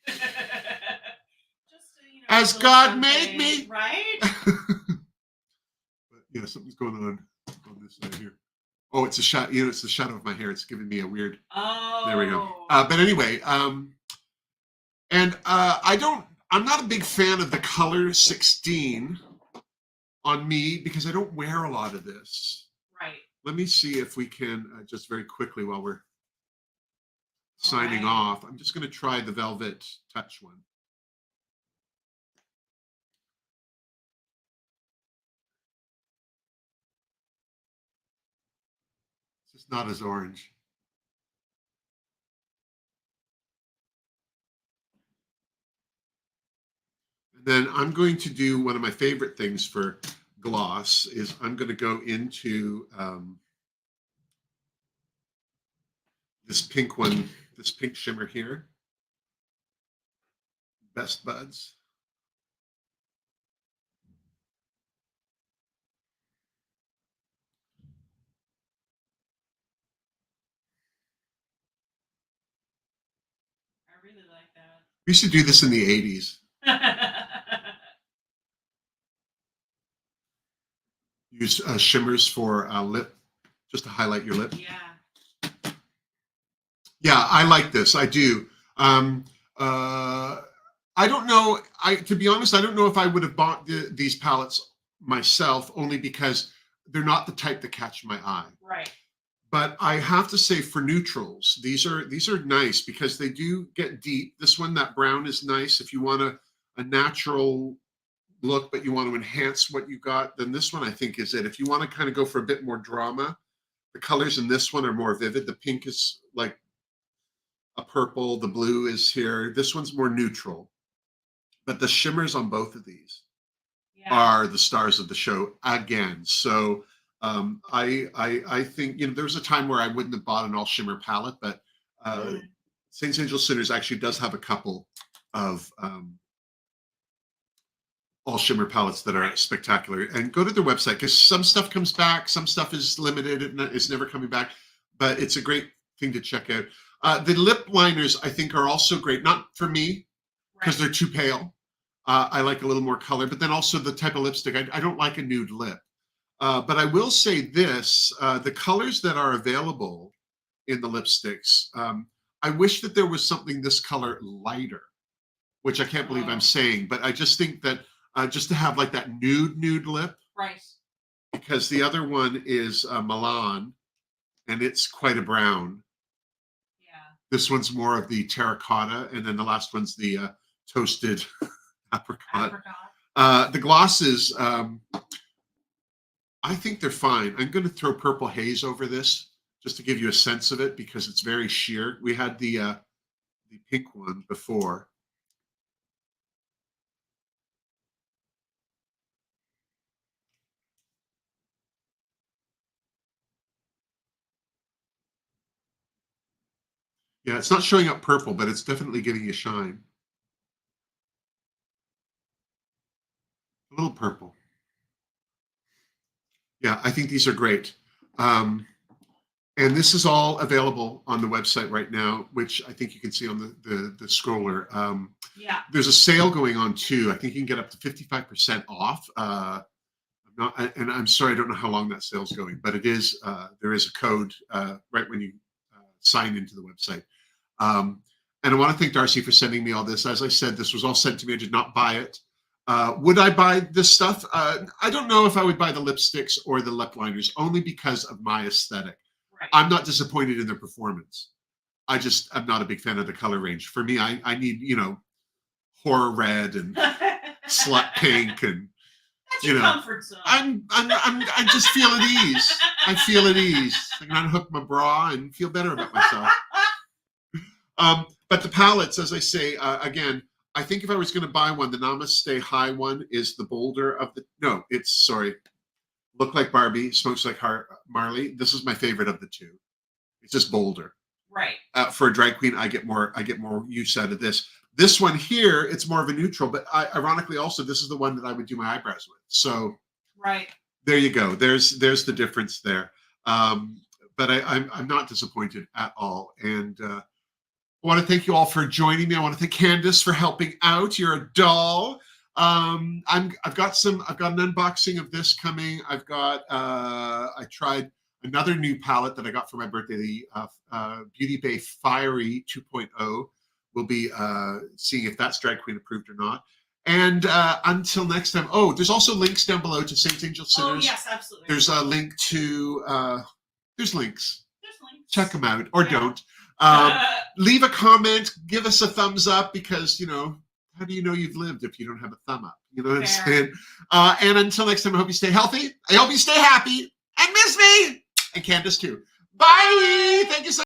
Just, as God made me. Right? But yeah, something's going on this side here. Oh, it's a shot. It's the shadow of my hair. It's giving me a weird. Oh. There we go. But anyway, I'm not a big fan of the color 16 on me because I don't wear a lot of this. Right. Let me see if we can just very quickly while we're signing off. I'm just going to try the Velvet Touch one. It's just not as orange. And then I'm going to do one of my favorite things for gloss is I'm going to go into this pink one, this pink shimmer here. Best Buds. I really like that. We used to do this in the 80s. Use shimmers for lip, just to highlight your lip. Yeah. Yeah, I like this. I do. I don't know. To be honest, I don't know if I would have bought these palettes myself, only because they're not the type that catch my eye. Right. But I have to say, for neutrals, these are nice because they do get deep. This one, that brown, is nice. If you want a natural look, but you want to enhance what you got, then this one I think is it. If you want to kind of go for a bit more drama, the colors in this one are more vivid. The pink is like a purple. The blue is here. This one's more neutral. But the shimmers on both of these are the stars of the show again. So I think, you know, there was a time where I wouldn't have bought an all shimmer palette, but Saints Angel Sinners actually does have a couple of all shimmer palettes that are spectacular. And go to their website because some stuff comes back, some stuff is limited and it's never coming back, but it's a great thing to check out. The lip liners I think are also great, not for me because they're too pale. I like a little more color, but then also the type of lipstick. I don't like a nude lip. But I will say this, the colors that are available in the lipsticks, I wish that there was something this color lighter, which I can't believe I'm saying, but I just think that just to have like that nude lip. Right. Because the other one is Milan, and it's quite a brown. Yeah. This one's more of the terracotta, and then the last one's the toasted apricot. The glosses, I think they're fine. I'm going to throw Purple Haze over this just to give you a sense of it because it's very sheer. We had the pink one before. Yeah, it's not showing up purple, but it's definitely giving you shine. A little purple. Yeah, I think these are great. And this is all available on the website right now, which I think you can see on the scroller. Yeah. There's a sale going on too. I think you can get up to 55% off. And I'm sorry, I don't know how long that sale's going, but it is. There is a code right when you sign into the website. And I want to thank Darcy for sending me all this. As I said, this was all sent to me. I did not buy it. Would I buy this stuff? I don't know if I would buy the lipsticks or the lip liners, only because of my aesthetic. Right. I'm not disappointed in their performance. I'm not a big fan of the color range. For me, I need, you know, horror red and slut pink and that's your comfort zone. I just feel at ease. I feel at ease. I can unhook my bra and feel better about myself. But the palettes, as I say, again, I think if I was going to buy one, the Namaste High one is the bolder of the. No, it's sorry. Look Like Barbie, Smokes Like Marley. This is my favorite of the two. It's just bolder. Right. For a drag queen, I get more use out of this. This one here, it's more of a neutral, but ironically, also this is the one that I would do my eyebrows with. So. Right. There you go. There's the difference there. But I'm not disappointed at all. And I want to thank you all for joining me. I want to thank Candice for helping out. You're a doll. I've got an unboxing of this coming. I tried another new palette that I got for my birthday, the Beauty Bay Fiery 2.0. We'll be seeing if that's drag queen approved or not. And until next time, there's also links down below to Saint Angel Sinners. Oh, yes, absolutely. There's a link to, there's links. There's links. Check them out or don't. Leave a comment, give us a thumbs up because, you know, how do you know you've lived if you don't have a thumb up? You know what I'm saying? And until next time, I hope you stay healthy. I hope you stay happy and miss me and Candice too. Bye. Thank you so much.